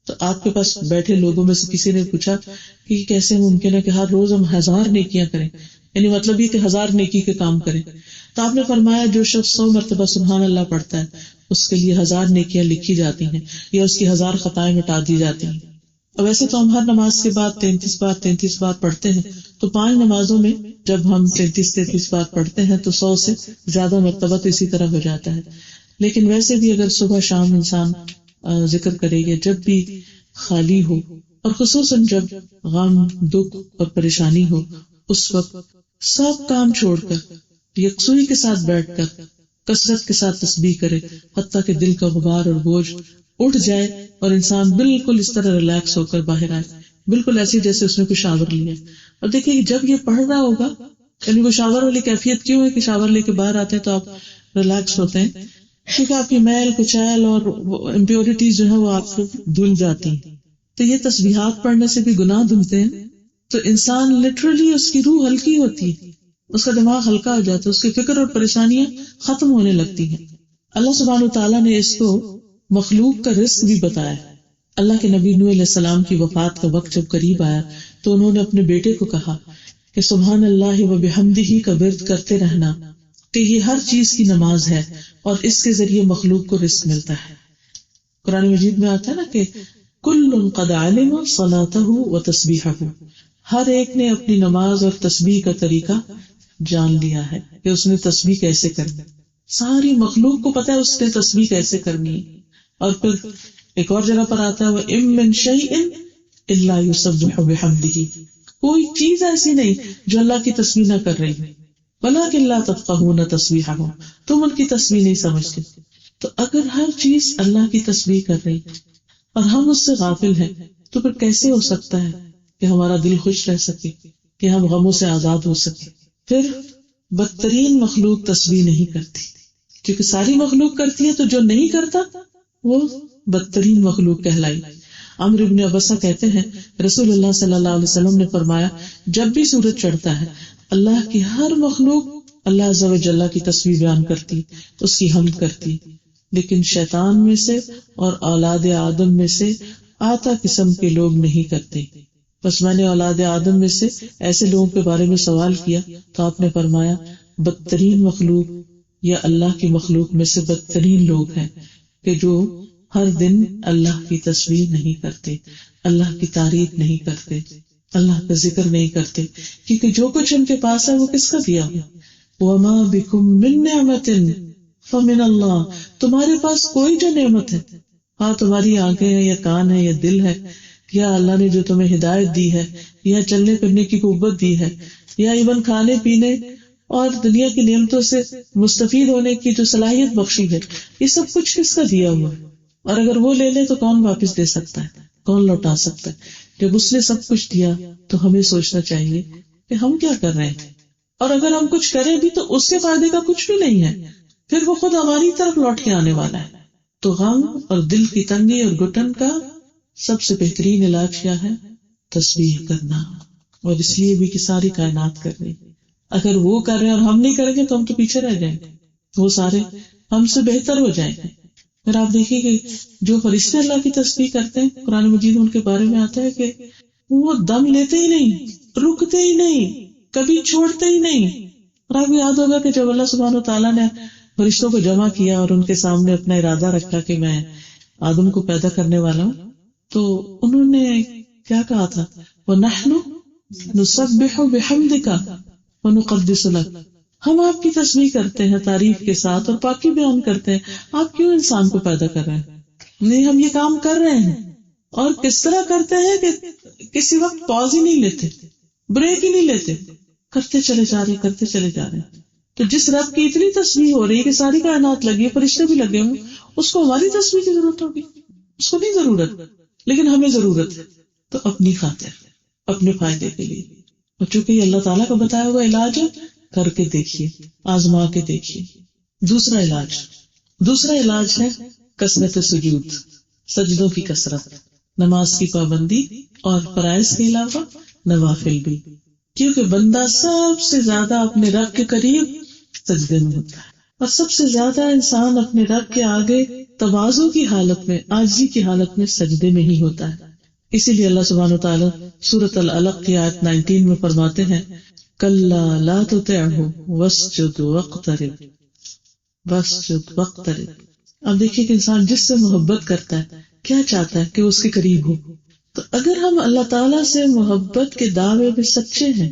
تو آپ کے پاس بیٹھے لوگوں میں سے کسی نے پوچھا کہ یہ کیسے ممکن ہے کہ ہر روز ہم 1000 نیکیاں کریں، یعنی مطلب یہ کہ 1000 نیکی کے کام کریں. تو آپ نے فرمایا جو شخص 100 مرتبہ سبحان اللہ پڑھتا ہے اس کے لیے 1000 نیکیاں لکھی جاتی ہیں یا اس کی 1000 خطائیں مٹا دی جاتی ہیں. اور ویسے تو ہم ہر نماز کے بعد 33 بار پڑھتے ہیں، تو 5 نمازوں میں جب ہم 33 بار پڑھتے ہیں تو 100 سے زیادہ مرتبہ تو اسی طرح ہو جاتا ہے. لیکن ویسے بھی اگر صبح شام انسان ذکر کرے گا جب بھی خالی ہو، اور خصوصاً جب غم، دکھ اور پریشانی ہو، اس وقت سب کام چھوڑ کر یکسوئی کے ساتھ بیٹھ کر کثرت کے ساتھ تسبیح کرے حتیٰ کہ دل کا غبار اور بوجھ اٹھ جائے اور انسان بالکل اس طرح ریلیکس ہو کر باہر آئے، بالکل ایسے جیسے اس نے کوئی شاور لیا. اور دیکھیے جب یہ پڑھ رہا ہوگا، یعنی وہ شاور والی کیفیت کیوں ہے کہ شاور لے کے باہر آتے ہیں تو آپ ریلیکس ہوتے ہیں، کیونکہ آپ کی میل کچیل اور امپیورٹیز جو ہے وہ آپ سے دھل جاتی ہیں. تو یہ تسبیحات پڑھنے سے بھی گناہ دھلتے ہیں. تو انسان لٹرلی اس کی روح ہلکی ہوتی ہے، اس کا دماغ ہلکا ہو جاتا ہے، اس کی فکر اور پریشانیاں ختم ہونے لگتی ہیں. اللہ سبحانہ وتعالیٰ نے اس کو مخلوق کا رزق بھی بتایا. اللہ کے نبی نوح علیہ السلام کی وفات کا وقت جب قریب آیا تو انہوں نے اپنے بیٹے کو کہا کہ سبحان اللہ و بحمدہ کا ورد کرتے رہنا کہ یہ ہر چیز کی نماز ہے اور اس کے ذریعے مخلوق کو رزق ملتا ہے. قرآن مجید میں آتا ہے نا کہ کل قد علم صلاتہ و تسبیحہ، ہر ایک نے اپنی نماز اور تسبیح کا طریقہ جان لیا ہے کہ اس نے تسبیح کیسے کرنی. ساری مخلوق کو پتا ہے اس نے تسبیح کیسے کرنی ہے. اور پھر ایک اور جگہ پر آتا ہے وَإِن مِّن شَيْءٍ إِلَّا يُسَبِّحُ بِحَمْدِهِ، کوئی چیز ایسی نہیں جو اللہ کی تسبیح نہ کر رہی، وَلَٰكِن لَّا تَفْقَهُونَ تَسْبِيحَهُمْ، تم ان کی تسبیح نہیں سمجھتے. تو اگر ہر چیز اللہ کی تسبیح کر رہی اور ہم اس سے غافل ہیں تو پھر کیسے ہو سکتا ہے کہ ہمارا دل خوش رہ سکے، کہ ہم غموں سے آزاد ہو سکے. پھر بدترین مخلوق تسبیح نہیں کرتی، کیونکہ ساری مخلوق کرتی ہے تو جو نہیں کرتا وہ بدترین مخلوق کہلائی. عمرو بن عبسہ کہتے ہیں رسول اللہ صلی اللہ علیہ وسلم نے فرمایا جب بھی سورج چڑھتا ہے اللہ کی ہر مخلوق اللہ عز و جل کی تسبیح بیان کرتی، اس کی حمد کرتی، لیکن شیطان میں سے اور اولاد آدم میں سے آتا قسم کے لوگ نہیں کرتے. بس میں نے اولاد آدم میں سے ایسے لوگوں کے بارے میں سوال کیا تو آپ نے فرمایا بدترین مخلوق یا اللہ کی مخلوق میں سے بدترین لوگ ہیں کہ جو ہر دن اللہ کی تسبیح نہیں کرتے، اللہ کی تعریف نہیں کرتے، اللہ کا ذکر نہیں کرتے، کیونکہ جو کچھ ان کے پاس ہے وہ کس کا دیا ہوا. وَمَا بِكُم مِّن نِّعْمَةٍ فَمِنَ اللَّهِ، تمہارے پاس کوئی جو نعمت ہے، ہاں تمہاری آنکھیں ہیں یا کان ہے یا دل ہے، یا اللہ نے جو تمہیں ہدایت دی ہے یا چلنے پھرنے کی قوت دی ہے یا ایون کھانے پینے اور دنیا کی نعمتوں سے مستفید ہونے کی جو صلاحیت بخشی ہے، یہ سب کچھ کس کا دیا ہوا ہے. اور اگر وہ لے لے تو کون واپس دے سکتا ہے، کون لوٹا سکتا ہے. جب اس نے سب کچھ دیا تو ہمیں سوچنا چاہیے کہ ہم کیا کر رہے ہیں، اور اگر ہم کچھ کریں بھی تو اس کے فائدے کا کچھ بھی نہیں ہے، پھر وہ خود ہماری طرف لوٹ کے آنے والا ہے. تو غم اور دل کی تنگی اور گھٹن کا سب سے بہترین علاج کیا ہے؟ تسبیح کرنا. اور اس لیے بھی کہ ساری کائنات کر رہی، اگر وہ کر رہے ہیں اور ہم نہیں کریں گے تو ہم تو پیچھے رہ جائیں گے، وہ سارے ہم سے بہتر ہو جائیں گے. پھر آپ دیکھیے کہ جو فرشتے اللہ کی تسبیح کرتے ہیں قرآن مجید ان کے بارے میں آتا ہے کہ وہ دم لیتے ہی نہیں، رکتے ہی نہیں، کبھی چھوڑتے ہی نہیں. اور آپ کو یاد ہوگا کہ جب اللہ سبحانہ وتعالیٰ نے فرشتوں کو جمع کیا اور ان کے سامنے اپنا ارادہ رکھا کہ میں آدم کو پیدا کرنے والا ہوں، تو انہوں نے کیا کہا تھا؟ وَنَحْنُ نُسَبِّحُ بِحَمْدِكَ وَنُقَدِّسُ لَكَ، ہم آپ کی تسبیح کرتے ہیں تعریف کے ساتھ اور پاکی بیان کرتے ہیں. آپ کیوں انسان کو پیدا کر رہے ہیں؟ نہیں، ہم یہ کام کر رہے ہیں. اور کس طرح کرتے ہیں کہ کسی وقت پاز ہی نہیں لیتے، بریک ہی نہیں لیتے، کرتے چلے جا رہے. تو جس رب کی اتنی تسبیح ہو رہی ہے کہ ساری کائنات لگی ہے، فرشتے بھی لگے ہوں، اس کو ہماری تسبیح کی ضرورت ہوگی؟ اس کو نہیں ضرورت، لیکن ہمیں ضرورت ہے. تو اپنی خاطر، اپنے فائدے کے لیے، اور چونکہ یہ اللہ تعالیٰ کا بتایا ہوا علاج ہے، کر کے دیکھیے، آزما کے دیکھیے. دوسرا علاج ہے کثرت سجود، سجدوں کی کثرت، نماز کی پابندی اور فرائض کے علاوہ نوافل بھی. کیونکہ بندہ سب سے زیادہ اپنے رب کے قریب سجدے میں ہوتا ہے، اور سب سے زیادہ انسان اپنے رب کے آگے تواضع کی حالت میں، عاجزی کی حالت میں سجدے میں ہی ہوتا ہے. اسی لیے اللہ سبحانہ وتعالی سورۃ العلق کی آیت 19 میں فرماتے ہیں کلا لا تطعہ واسجد واقترب. اب دیکھیے کہ انسان جس سے محبت کرتا ہے کیا چاہتا ہے کہ اس کے قریب ہو. تو اگر ہم اللہ تعالیٰ سے محبت کے دعوے میں سچے ہیں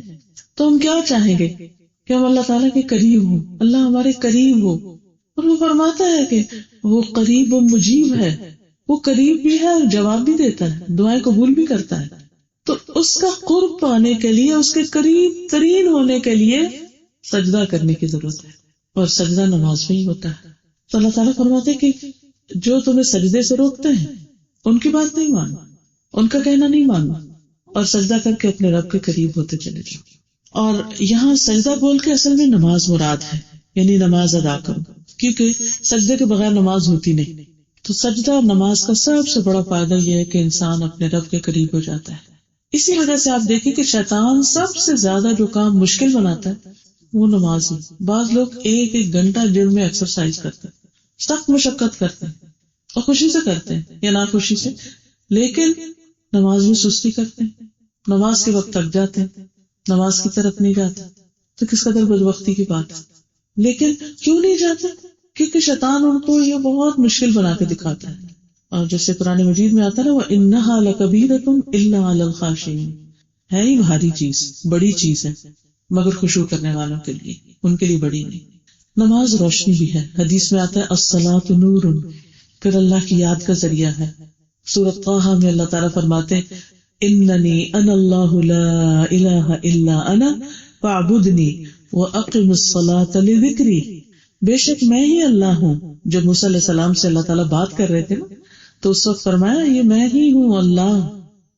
تو ہم کیا چاہیں گے؟ کہ ہم اللہ تعالیٰ کے قریب ہوں، اللہ ہمارے قریب ہو. اور وہ فرماتا ہے کہ وہ قریب و مجیب ہے، وہ قریب بھی ہے اور جواب بھی دیتا ہے، دعائیں قبول بھی کرتا ہے. تو اس کا قرب پانے کے لیے، اس کے قریب ترین ہونے کے لیے سجدہ کرنے کی ضرورت ہے، اور سجدہ نماز میں ہی ہوتا ہے. تو اللہ تعالیٰ فرماتے کہ جو تمہیں سجدے سے روکتے ہیں ان کی بات نہیں مانو، ان کا کہنا نہیں مانو، اور سجدہ کر کے اپنے رب کے قریب ہوتے چلے جاؤ. اور یہاں سجدہ بول کے اصل میں نماز مراد ہے، یعنی نماز ادا کرو، کیونکہ سجدے کے بغیر نماز ہوتی نہیں. تو سجدہ اور نماز کا سب سے بڑا فائدہ یہ ہے کہ انسان اپنے رب کے قریب ہو جاتا ہے. اسی وجہ سے آپ دیکھیں کہ شیطان سب سے زیادہ جو کام مشکل بناتا ہے وہ نماز ہی. بعض لوگ ایک گھنٹہ جم میں ایکسرسائز کرتے ہیں، سخت مشقت کرتے ہیں اور خوشی سے کرتے ہیں یا ناخوشی سے، لیکن نماز میں سستی کرتے ہیں، نماز کے وقت تک جاتے ہیں، نماز کی طرف نہیں جاتے. تو کس قدر بدبختی کی بات ہے. لیکن کیوں نہیں جاتے؟ کیونکہ شیطان ان کو یہ بہت مشکل بنا کے دکھاتا ہے. اور جیسے قرآن مجید میں آتا ہے نا وَإِنَّهَا لَكَبِيرَةٌ إِلَّا عَلَى الْخَاشِعِينَ، ہے ہی بھاری چیز، بڑی چیز ہے مگر خشوع کرنے والوں کے لیے، ان کے لیے بڑی نہیں. نماز روشنی بھی ہے. حدیث میں آتا ہے الصلاۃ نور، پھر اللہ کی یاد کا ذریعہ ہے. سورۃ طٰہٰ میں اللہ تعالیٰ فرماتے اننی انا اللہ لا الہ الا انا فاعبدنی واقم الصلاۃ لذکری، بے شک میں ہی اللہ ہوں. جب موسیٰ علیہ السلام سے اللہ تعالیٰ بات کر رہے تھے نا تو اس وقت فرمایا یہ میں ہی ہوں اللہ،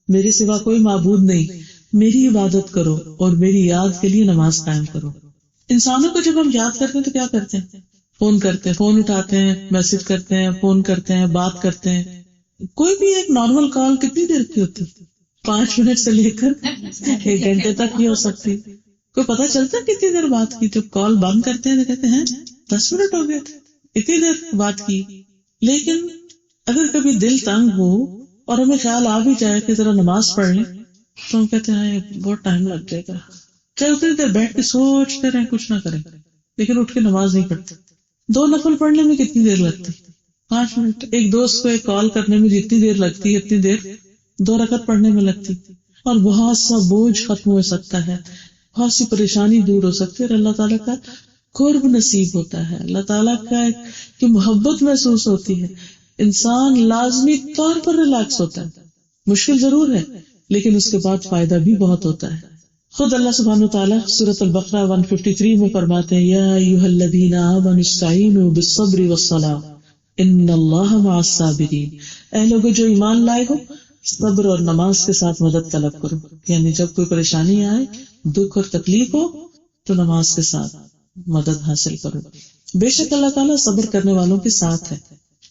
میرے سوا کوئی معبود نہیں، میری عبادت کرو اور میری یاد کے لیے نماز قائم کرو. انسانوں کو جب ہم یاد کرتے ہیں تو کیا کرتے ہیں؟ فون کرتے ہیں، فون اٹھاتے ہیں، میسج کرتے ہیں، فون کرتے ہیں، بات کرتے ہیں. کوئی بھی ایک نارمل کال کتنی دیر کی ہوتی؟ 5 منٹ سے لے کر 1 گھنٹے تک نہیں ہو سکتی. کوئی پتہ چلتا کتنی دیر بات کی؟ جب کال بند کرتے ہیں تو کہتے ہیں 10 منٹ ہو گئے تھے، اتنی دیر بات کی. لیکن اگر کبھی دل تنگ ہو اور ہمیں خیال آ بھی جائے کہ ذرا نماز پڑھ لیں تو ہم کہتے ہیں بہت ٹائم لگ جائے گا، چاہے اتنی دیر بیٹھ کے سوچتے رہیں کچھ نہ کریں، لیکن اٹھ کے نماز نہیں پڑھتے. 2 نفل پڑھنے میں کتنی دیر لگتی؟ 5 منٹ. ایک دوست کو ایک کال کرنے میں جتنی دیر لگتی ہے اتنی دیر 2 رکعت پڑھنے میں لگتی. اور بہت سا بوجھ ختم ہو سکتا ہے، بہت سی پریشانی دور ہو سکتی ہے، اور اللہ تعالیٰ کا قرب نصیب ہوتا ہے، اللہ تعالیٰ کا کی محبت محسوس ہوتی ہے. انسان لازمی طور پر ریلیکس ہوتا ہے. مشکل ضرور ہے لیکن اس کے بعد فائدہ بھی بہت ہوتا ہے. خود اللہ سبحانہ وتعالیٰ سورۃ البقرہ 153 میں فرماتے ہیں یا ایھا الذین آمنوا استعینوا بالصبر والصلاۃ ان اللہ مع الصابرین، اے لوگوں جو ایمان لائے ہو صبر اور نماز کے ساتھ مدد طلب کرو. یعنی جب کوئی پریشانی آئے، دکھ اور تکلیف ہو تو نماز کے ساتھ مدد حاصل کرو. بے شک اللہ تعالیٰ صبر کرنے والوں کے ساتھ ہے،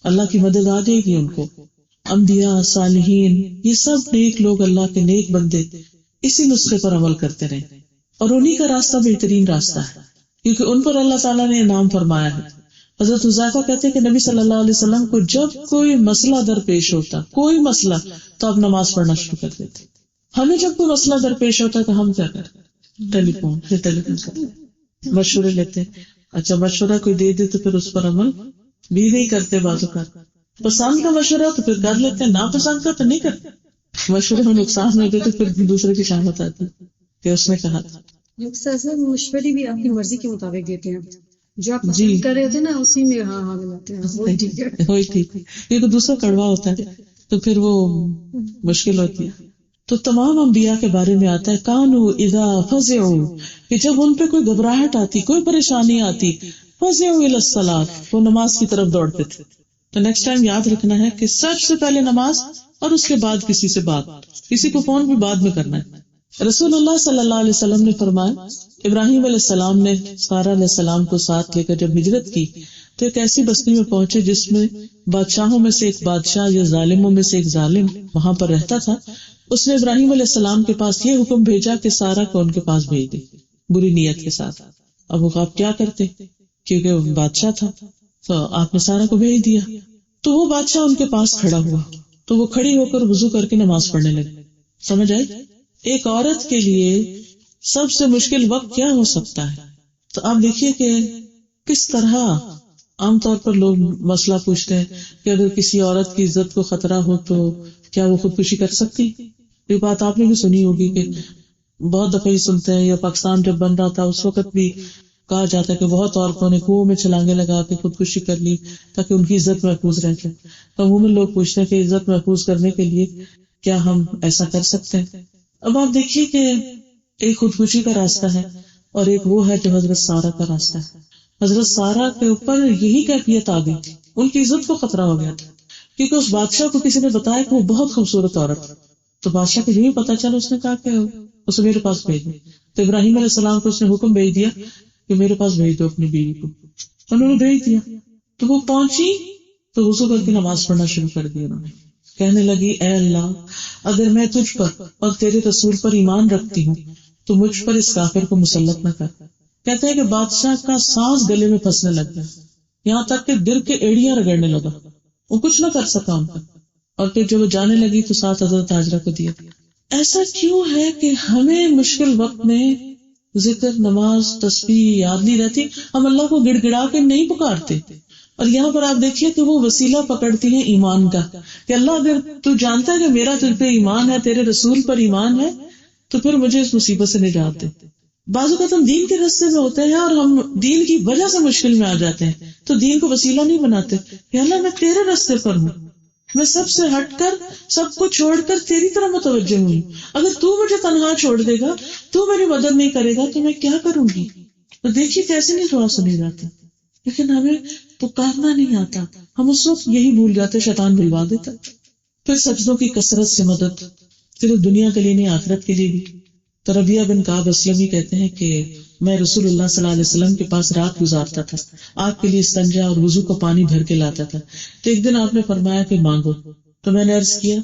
اللہ کی مدد آ جائے گی ان کو. انبیاء، صالحین، یہ سب نیک لوگ، اللہ کے نیک بندے اسی نسخے پر عمل کرتے رہے، اور انہی کا راستہ بہترین راستہ ہے کیونکہ ان پر اللہ تعالیٰ نے انعام فرمایا ہے. حضرت حذیفہ کہتے ہیں کہ نبی صلی اللہ علیہ وسلم کو جب کوئی مسئلہ درپیش ہوتا، کوئی مسئلہ، تو آپ نماز پڑھنا شروع کر دیتے. ہمیں جب کوئی مسئلہ درپیش ہوتا ہے تو ہم کیا کرتے؟ ٹیلی فون کرتے، مشورے لیتے. اچھا مشورہ کوئی دے دے تو پھر اس پر عمل بھی نہیں کرتے. بعض اوقات پسند کا مشورہ تو پھر کر لیتے ہیں، ناپسند کا تو نہیں کرتے. مشورے میں نقصان ہوتے تو پھر دوسرے کی شامت آتی کہ اس نے کہا تھا. مشورے بھی آپ کی مرضی کے مطابق دیتے ہیں، جو آپ پسند کر رہے ہوتے ہیں نا اسی میں ہاں ملاتے ہیں، وہی ٹھیک ہے. کیونکہ دوسرا کڑوا ہوتا ہے تو پھر وہ مشکل ہوتی ہے. تو تمام انبیاء کے بارے میں آتا ہے کانوا اذا فزعوا، کہ جب ان پہ کوئی گھبراہٹ آتی، کوئی پریشانی آتی، فزعوا الی الصلاۃ، وہ نماز کی طرف دوڑتے تھے. تو نیکسٹ ٹائم یاد رکھنا ہے کہ سب سے پہلے نماز اور اس کے بعد کسی سے بات، کسی کو فون بھی بعد میں کرنا ہے. رسول اللہ صلی اللہ علیہ وسلم نے فرمایا ابراہیم علیہ السلام نے سارہ علیہ السلام کو ساتھ لے کر جب ہجرت کی تو ایک ایسی بستی میں پہنچے جس میں بادشاہوں میں سے ایک بادشاہ یا ظالموں میں سے ایک ظالم وہاں پر رہتا تھا. اس نے ابراہیم علیہ السلام کے پاس یہ حکم بھیجا کہ سارہ کو ان کے پاس بھیج دے، بری نیت کے ساتھ. اب وہ آپ کیا کرتے، کیونکہ وہ بادشاہ تھا تو آپ نے سارہ کو بھیج دیا. تو وہ بادشاہ ان کے پاس کھڑا ہوا تو وہ کھڑی ہو کر وضو کر کے نماز پڑھنے لگی. سمجھ آئی؟ ایک عورت کے لیے سب سے مشکل وقت کیا ہو سکتا ہے. تو آپ دیکھیے کہ کس طرح عام طور پر لوگ مسئلہ پوچھتے ہیں کہ اگر کسی عورت کی عزت کو خطرہ ہو تو کیا وہ خودکشی کر سکتی. یہ بات آپ نے بھی سنی ہوگی کہ بہت دفعہ ہی سنتے ہیں، یا پاکستان جب بن رہا تھا اس وقت بھی کہا جاتا ہے کہ بہت عورتوں نے کنویں میں چھلانگیں لگا کے خودکشی کر لی تاکہ ان کی عزت محفوظ رہ جائے. تو عموماً لوگ پوچھتے ہیں کہ عزت محفوظ کرنے کے لیے کیا ہم ایسا کر سکتے ہیں. اب آپ دیکھیے کہ ایک خودکشی کا راستہ ہے اور ایک وہ ہے جو حضرت سارہ کا راستہ ہے. حضرت سارہ کے اوپر یہی کیفیت آ گئی تھی، ان کی عزت کو خطرہ ہو گیا تھا کیونکہ اس بادشاہ کو کسی نے بتایا کہ وہ بہت خوبصورت عورت ہے. تو بادشاہ کو یہی پتا چلا، اس نے کہا کہ اسے میرے پاس بھیج دیں. تو ابراہیم علیہ السلام کو اس نے حکم بھیج دیا کہ میرے پاس بھیج دو اپنی بیوی کو. انہوں نے بھیج دیا تو وہ پہنچی تو وضو کر کے نماز پڑھنا شروع کر دیا. انہوں نے کہنے لگی اے اللہ، اگر میں تجھ پر اور تیرے رسول پر ایمان رکھتی ہوں تو مجھ پر اس کافر کو مسلط نہ کر. کہتے ہیں کہ بادشاہ کا سانس گلے میں پھنسنے لگ گیا، یہاں تک کہ گر کے ایڑیاں رگڑنے لگا. وہ کچھ نہ کر سکا ان کا. اور پھر جب وہ جانے لگی تو ساتھ حضرت ہاجرہ کو دیا. ایسا کیوں ہے کہ ہمیں مشکل وقت میں ذکر، نماز، تسبیح یاد نہیں رہتی، ہم اللہ کو گڑ گڑا کے نہیں پکارتے. اور یہاں پر آپ دیکھیے کہ وہ وسیلہ پکڑتی ہیں ایمان کا، کہ اللہ اگر تو جانتا ہے کہ میرا تجھ پہ ایمان ہے، تیرے رسول پر ایمان ہے، تو پھر مجھے اس مصیبت سے نجات دے. بعض اوقات ہم دین کے راستے میں ہوتے ہیں اور ہم دین کی وجہ سے مشکل میں آ جاتے ہیں، تو دین کو وسیلہ نہیں بناتے کہ اللہ میں تیرے راستے پر ہوں، میں سب سے ہٹ کر، سب کو چھوڑ کر تیری طرح متوجہ ہوں. اگر تو مجھے تنہا چھوڑ دے گا، تو میری مدد نہیں کرے گا، تو میں کیا کروں گی؟ تو دیکھیے کیسے نہیں دعا سنی جاتی. لیکن ہمیں پکارنا نہیں آتا، ہم اس وقت یہی بھول جاتے، شیطان بھلوا دیتا. پھر سجدوں کی کثرت سے مدد، صرف دنیا کے لیے نہیں، آخرت کے لیے بھی. تو ربیہ بن کعب اسلمی کہتے ہیں کہ میں رسول اللہ صلی اللہ علیہ وسلم کے پاس رات گزارتا تھا، آپ کے لیے استنجا اور وضو کا پانی بھر کے لاتا تھا. تو ایک دن آپ نے فرمایا کہ مانگو. تو میں نے عرض کیا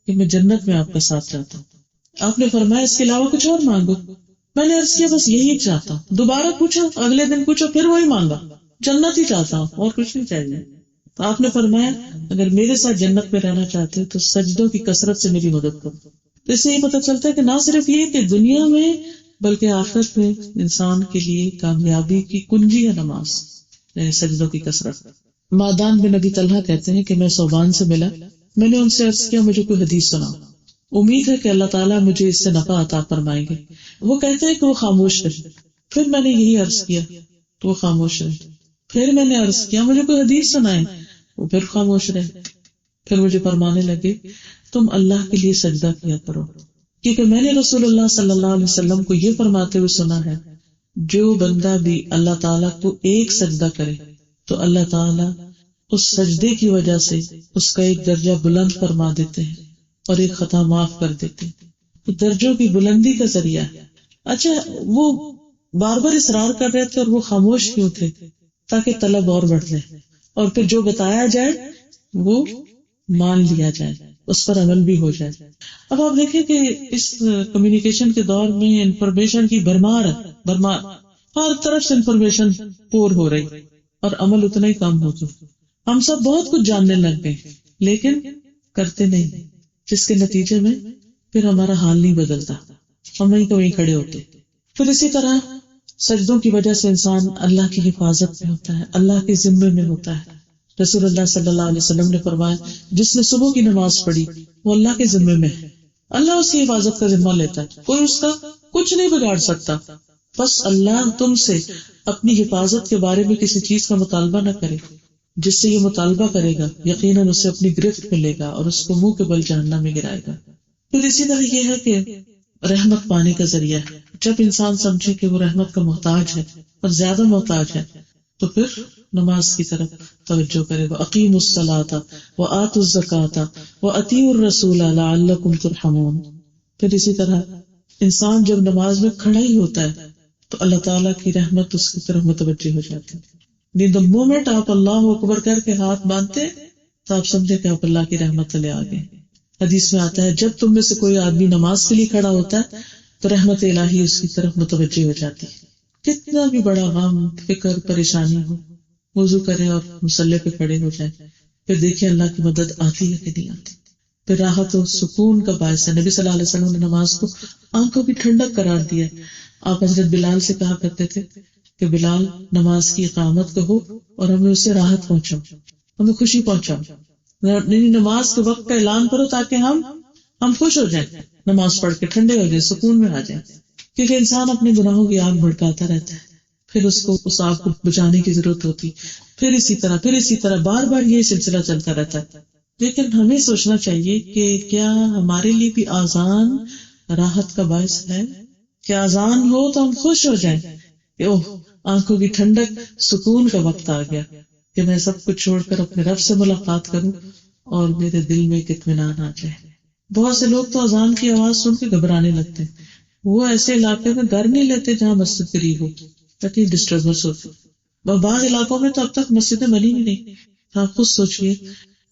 کہ میں جنت میں آپ کا ساتھ چاہتا ہوں. آپ نے فرمایا اس کے علاوہ کچھ اور مانگو. میں نے عرض کیا بس یہی چاہتا ہوں. دوبارہ پوچھا، اگلے دن پوچھا، پھر وہی مانگا، جنت ہی چاہتا ہوں اور کچھ نہیں چاہیے. تو آپ نے فرمایا اگر میرے ساتھ جنت میں رہنا چاہتے تو سجدوں کی کثرت سے میری مدد کرو. تو اس سے یہ پتہ چلتا ہے کہ نہ صرف یہ کہ دنیا میں بلکہ آخرت میں انسان کے لیے کامیابی کی کنجی ہے نماز، یعنی سجدوں کی کثرت. مادان بن ابی طلحہ کہتے ہیں کہ میں صوبان سے ملا، میں نے ان سے عرض کیا مجھے کوئی حدیث سناؤ، امید ہے کہ اللہ تعالیٰ مجھے اس سے نفع عطا فرمائیں گے. وہ کہتے ہیں کہ وہ خاموش رہے. پھر میں نے یہی عرض کیا تو وہ خاموش رہے. پھر میں نے عرض کیا مجھے کوئی حدیث سنائے، وہ پھر خاموش رہے. پھر مجھے فرمانے لگے تم اللہ کے لیے سجدہ کیا کرو، کیونکہ میں نے رسول اللہ صلی اللہ علیہ وسلم کو یہ فرماتے ہوئے سنا ہے جو بندہ بھی اللہ تعالیٰ کو ایک سجدہ کرے تو اللہ تعالیٰ اس سجدے کی وجہ سے اس کا ایک درجہ بلند فرما دیتے ہیں اور ایک خطا معاف کر دیتے ہیں. تو درجوں کی بلندی کا ذریعہ. اچھا وہ بار بار اصرار کر رہے تھے اور وہ خاموش کیوں تھے؟ تاکہ طلب اور بڑھ جائے اور پھر جو بتایا جائے وہ مان لیا جائے، اس پر عمل بھی ہو جائے. اب آپ دیکھیں کہ اس کمیونیکیشن کے دور میں انفارمیشن کی بھرمار ہر طرف سے انفارمیشن پور ہو رہی اور عمل اتنا ہی کم ہو چکا. ہم سب بہت کچھ جاننے لگ گئے لیکن کرتے نہیں، جس کے نتیجے میں پھر ہمارا حال نہیں بدلتا، ہم وہیں کہیں کھڑے ہوتے. پھر اسی طرح سجدوں کی وجہ سے انسان اللہ کی حفاظت میں ہوتا ہے، اللہ کے ذمے میں ہوتا ہے. رسول اللہ صلی اللہ علیہ وسلم نے فرمایا جس نے صبح کی نماز پڑھی وہ اللہ کے ذمے میں ہے، اللہ اس کی حفاظت کا ذمہ لیتا ہے، کوئی اس کا کچھ نہیں بگاڑ سکتا. بس اللہ تم سے اپنی حفاظت کے بارے میں کسی چیز کا مطالبہ نہ کرے، جس سے یہ مطالبہ کرے گا یقیناً اسے اپنی گرفت میں لے گا اور اس کو منہ کے بل جہنم میں گرائے گا. پھر اسی طرح یہ ہے کہ رحمت پانے کا ذریعہ ہے. جب انسان سمجھے کہ وہ رحمت کا محتاج ہے اور زیادہ محتاج ہے تو پھر نماز کی طرف توجہ کرے گا. اقیموا الصلاۃ وآتوا الزکاۃ وأطیعوا الرسول لعلکم ترحمون. پھر اسی طرح انسان جب نماز میں کھڑا ہی ہوتا ہے تو اللہ تعالیٰ کی رحمت اس کی طرف متوجہ ہو جاتی ہے. the moment آپ اللہ اکبر کر کے ہاتھ باندھتے تو آپ سمجھے کہ آپ اللہ کی رحمت تلے آ گئے. حدیث میں آتا ہے جب تم میں سے کوئی آدمی نماز کے لیے کھڑا ہوتا ہے تو رحمت الہی اس کی طرف متوجہ ہو جاتی ہے. کتنا بھی بڑا غم، فکر، پریشانی ہو، وضو کرے اور مصلی پہ کھڑے ہو جائے، پھر دیکھیں اللہ کی مدد آتی ہے کہ نہیں آتی. پھر راحت و سکون کا باعث ہے. نبی صلی اللہ علیہ وسلم نے نماز کو آنکھوں کی ٹھنڈک قرار دیا. آپ حضرت بلال سے کہا کرتے تھے کہ بلال نماز کی اقامت کہو اور ہمیں اس سے راحت پہنچاؤ، ہمیں خوشی پہنچاؤ. نماز کے وقت کا اعلان کرو تاکہ ہم خوش ہو جائیں، نماز پڑھ کے ٹھنڈے ہو جائیں، سکون میں آ جائیں. کیونکہ انسان اپنے گناہوں کی آگ بھڑکاتا رہتا ہے، پھر اس کو اس آگ کو بجھانے کی ضرورت ہوتی، پھر اسی طرح بار بار یہ سلسلہ چلتا رہتا ہے. لیکن ہمیں سوچنا چاہیے کہ کیا ہمارے لیے بھی آذان راحت کا باعث ہے؟ کہ آذان ہو تو ہم خوش ہو جائیں کہ اوہ آنکھوں کی ٹھنڈک، سکون کا وقت آ گیا کہ میں سب کچھ چھوڑ کر اپنے رب سے ملاقات کروں اور میرے دل میں ایک اطمینان آ جائے. بہت سے لوگ تو اذان کی آواز سن کے گھبرانے لگتے ہیں، وہ ایسے علاقے میں گھر نہیں لیتے جہاں مسجد قریب ہو تاکہ ڈسٹربنس ہوتی. بعض علاقوں میں تو اب تک مسجدیں بنی ہی نہیں. آپ خود سوچئے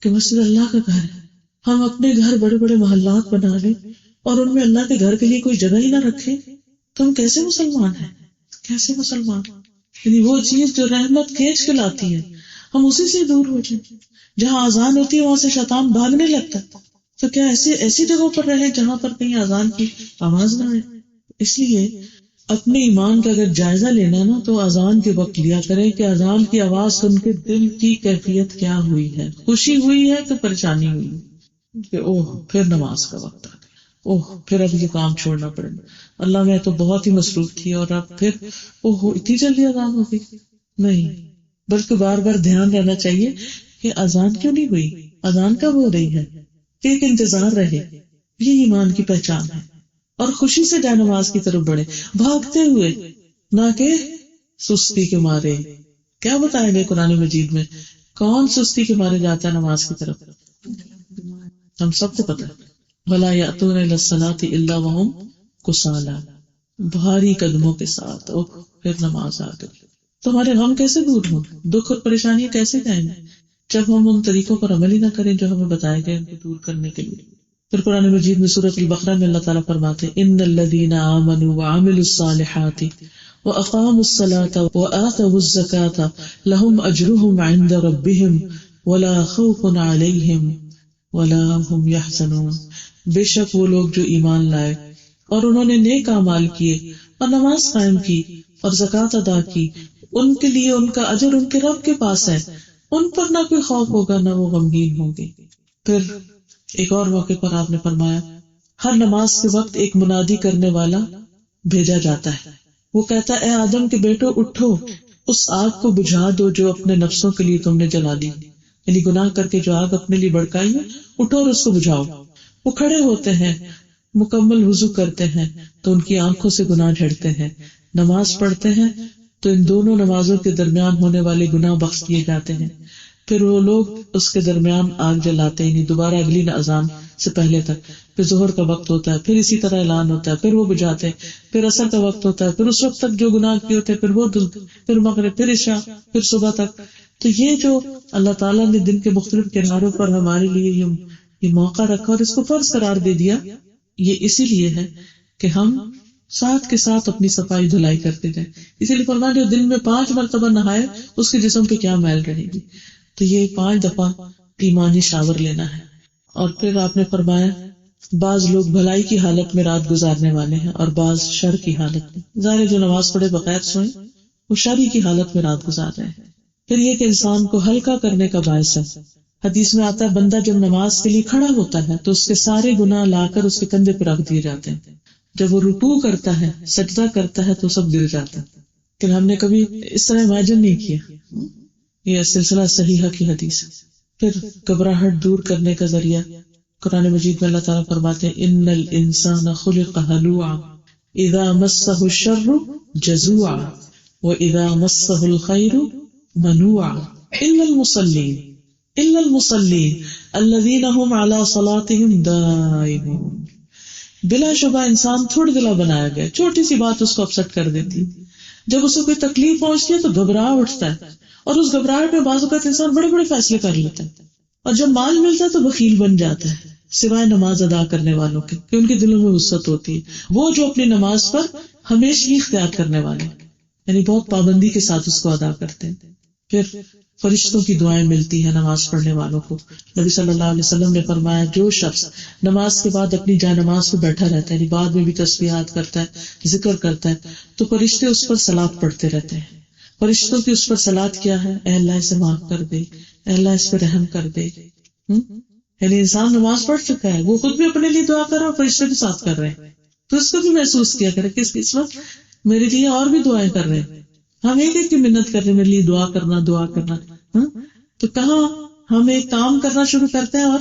کہ مسجد اللہ کا گھر ہے، ہم اپنے گھر بڑے بڑے محلات بنا لیں اور ان میں اللہ کے گھر کے لیے کوئی جگہ ہی نہ رکھے تو ہم کیسے مسلمان ہیں؟ کیسے مسلمان؟ یعنی وہ چیز جو رحمت کھینچ کے لاتی ہے ہم اسی سے دور ہو جائیں. جہاں اذان ہوتی ہے وہاں سے شیطان بھاگنے لگتا ہے. تو کیا ایسی جگہوں پر رہیں جہاں پر کہیں اذان کی آواز نہ آئے؟ اس لیے اپنے ایمان کا اگر جائزہ لینا نا تو اذان کے وقت لیا کریں کہ اذان کی آواز سن کے دل کی کیفیت کیا ہوئی ہے. خوشی ہوئی ہے کہ پریشانی ہوئی کہ اوہ پھر نماز کا وقت آ گیا, اوہ پھر اب یہ کام چھوڑنا پڑے گا, اللہ میں تو بہت ہی مصروف تھی اور اب پھر اوہ اتنی جلدی اذان ہو گئی. نہیں, بلکہ بار بار دھیان رہنا چاہیے کہ اذان کیوں نہیں ہوئی, اذان کب ہو رہی ہے, کہ ایک انتظار رہے. یہ ایمان کی پہچان ہے. اور خوشی سے جائے نماز کی طرف بڑھے, بھاگتے ہوئے, نہ کہ سستی کے مارے. کیا بتائیں گے قرآن مجید میں کون سستی کے مارے جاتا ہے نماز کی طرف؟ ہم سب کو پتا ہے. وَلَا يَأْتُونَ إِلَى الصَّلَاةِ إِلَّا وَهُمْ كُسَالَىٰ, بھاری قدموں کے ساتھ. پھر نماز آ گئی. تو ہمارے غم کیسے دور ہوں, دکھ اور پریشانیاں کیسے جائیں گے جب ہم ان طریقوں پر عمل ہی نہ کریں جو ہمیں بتائے گئے ان کو دور کرنے کے لیے. پھر قرآن مجید میں سورۃ البقرہ میں اللہ تعالیٰ فرماتے ہیں ان الذین آمنوا وعملوا الصالحات واقاموا الصلاة وآتوا الزکاة لهم اجرهم عند ربهم ولا خوف علیہم ولا هم يحزنون. بے شک وہ لوگ جو ایمان لائے اور انہوں نے نیک اعمال کیے اور نماز قائم کی اور زکوٰۃ ادا کی, ان کے لیے ان کا اجر ان کے رب کے پاس ہے, ان پر نہ کوئی خوف ہوگا نہ وہ غمگین ہوں گے. پھر ایک اور موقع پر آپ نے فرمایا ہر نماز کے وقت ایک منادی کرنے والا بھیجا جاتا ہے. وہ کہتا ہے اے آدم کے بیٹو اٹھو, اس آگ کو بجھا دو جو اپنے نفسوں کے لیے تم نے جلا دی, یعنی گناہ کر کے جو آگ اپنے لیے بھڑکائی ہے, اٹھو اور اس کو بجھاؤ. وہ کھڑے ہوتے ہیں, مکمل وضو کرتے ہیں تو ان کی آنکھوں سے گناہ جھڑتے ہیں, نماز پڑھتے ہیں تو ان دونوں نمازوں کے درمیان ہونے والے گناہ بخش دیے جاتے ہیں. پھر وہ لوگ اس کے درمیان آگ جلاتے ہیں, دوبارہ اگلی اذان سے پہلے تک. پھر ظہر کا وقت ہوتا ہے, پھر اسی طرح اعلان ہوتا ہے, پھر وہ بجھاتے ہیں. پھر عصر کا وقت ہوتا ہے, پھر اس وقت تک جو گناہ کیے ہوتے ہیں پھر وہ دھلتے, پھر مغرب, پھر عشاء, پھر صبح تک. تو یہ جو اللہ تعالیٰ نے دن کے مختلف کناروں پر ہمارے لیے یہ موقع رکھا اور اس کو فرض قرار دے دیا, یہ اسی لیے ہے کہ ہم ساتھ کے ساتھ اپنی صفائی دھلائی کرتے جائیں. اسی لیے فرمایا جو دن میں 5 مرتبہ نہائے اس کے جسم پہ کیا میل رہے گی. تو یہ 5 دفعہ ایمانی شاور لینا ہے. اور پھر آپ نے فرمایا بعض لوگ بھلائی کی حالت میں رات گزارنے والے ہیں اور بعض شر کی حالت میں. ظاہر جو نماز پڑھے بغیر سوئیں وہ شر کی حالت میں رات گزار رہے ہیں. پھر یہ کہ انسان کو ہلکا کرنے کا باعث ہے. حدیث میں آتا ہے بندہ جب نماز کے لیے کھڑا ہوتا ہے تو اس کے سارے گناہ لا کر اس کے کندھے پہ رکھ دیے جاتے ہیں. جب وہ رکوع کرتا ہے, سجدہ کرتا ہے تو سب گر جاتا ہے. کہ ہم نے کبھی اس طرح امیجن نہیں کیا. یہ سلسلہ صحیحہ کی حدیث ہے. پھر گھبراہٹ دور کرنے کا ذریعہ قرآن مجید میں اللہ تعالیٰ فرماتے ہیں ان الانسان خلق ہلوعا اذا مسہ الشر جزوعا واذا مسہ الخیر منوعا الا المصلین الذین هم علی صلاتهم دائمون. بلا شبہ انسان تھوڑ دلا بنایا گیا, چھوٹی سی بات اس کو اپسٹ کر دیتی. جب اسے کوئی تکلیف پہنچتی ہے تو گھبرا اٹھتا ہے, اور اس گھبراہٹ میں بعض اوقات انسان بڑے بڑے فیصلے کر لیتا ہے. اور جب مال ملتا ہے تو بخیل بن جاتا ہے, سوائے نماز ادا کرنے والوں کے کہ ان کے دلوں میں وسعت ہوتی ہے. وہ جو اپنی نماز پر ہمیشہ اختیار کرنے والے یعنی بہت پابندی کے ساتھ اس کو ادا کرتے ہیں. پھر فرشتوں کی دعائیں ملتی ہیں نماز پڑھنے والوں کو. نبی صلی اللہ علیہ وسلم نے فرمایا جو شخص نماز کے بعد اپنی جائے نماز پہ بیٹھا رہتا ہے, بعد میں بھی تسبیحات کرتا ہے, ذکر کرتا ہے, تو فرشتے اس پر صلات پڑھتے رہتے ہیں. فرشتوں کی اس پر صلات کیا ہے, اے اللہ اسے معاف کر دے, اے اللہ اس پہ رحم کر دے. یعنی انسان نماز پڑھ چکا ہے, وہ خود بھی اپنے لیے دعا کر رہا ہے اور فرشتے بھی ساتھ کر رہے ہیں, تو اس کو بھی محسوس کیا کرے کہ اس وقت میرے لیے اور بھی دعائیں کر رہے ہیں. ہم ایک ایک کی منت کر رہے ہیں میرے لیے دعا کرنا. تو کہاں ہم ایک کام کرنا شروع کرتے ہیں اور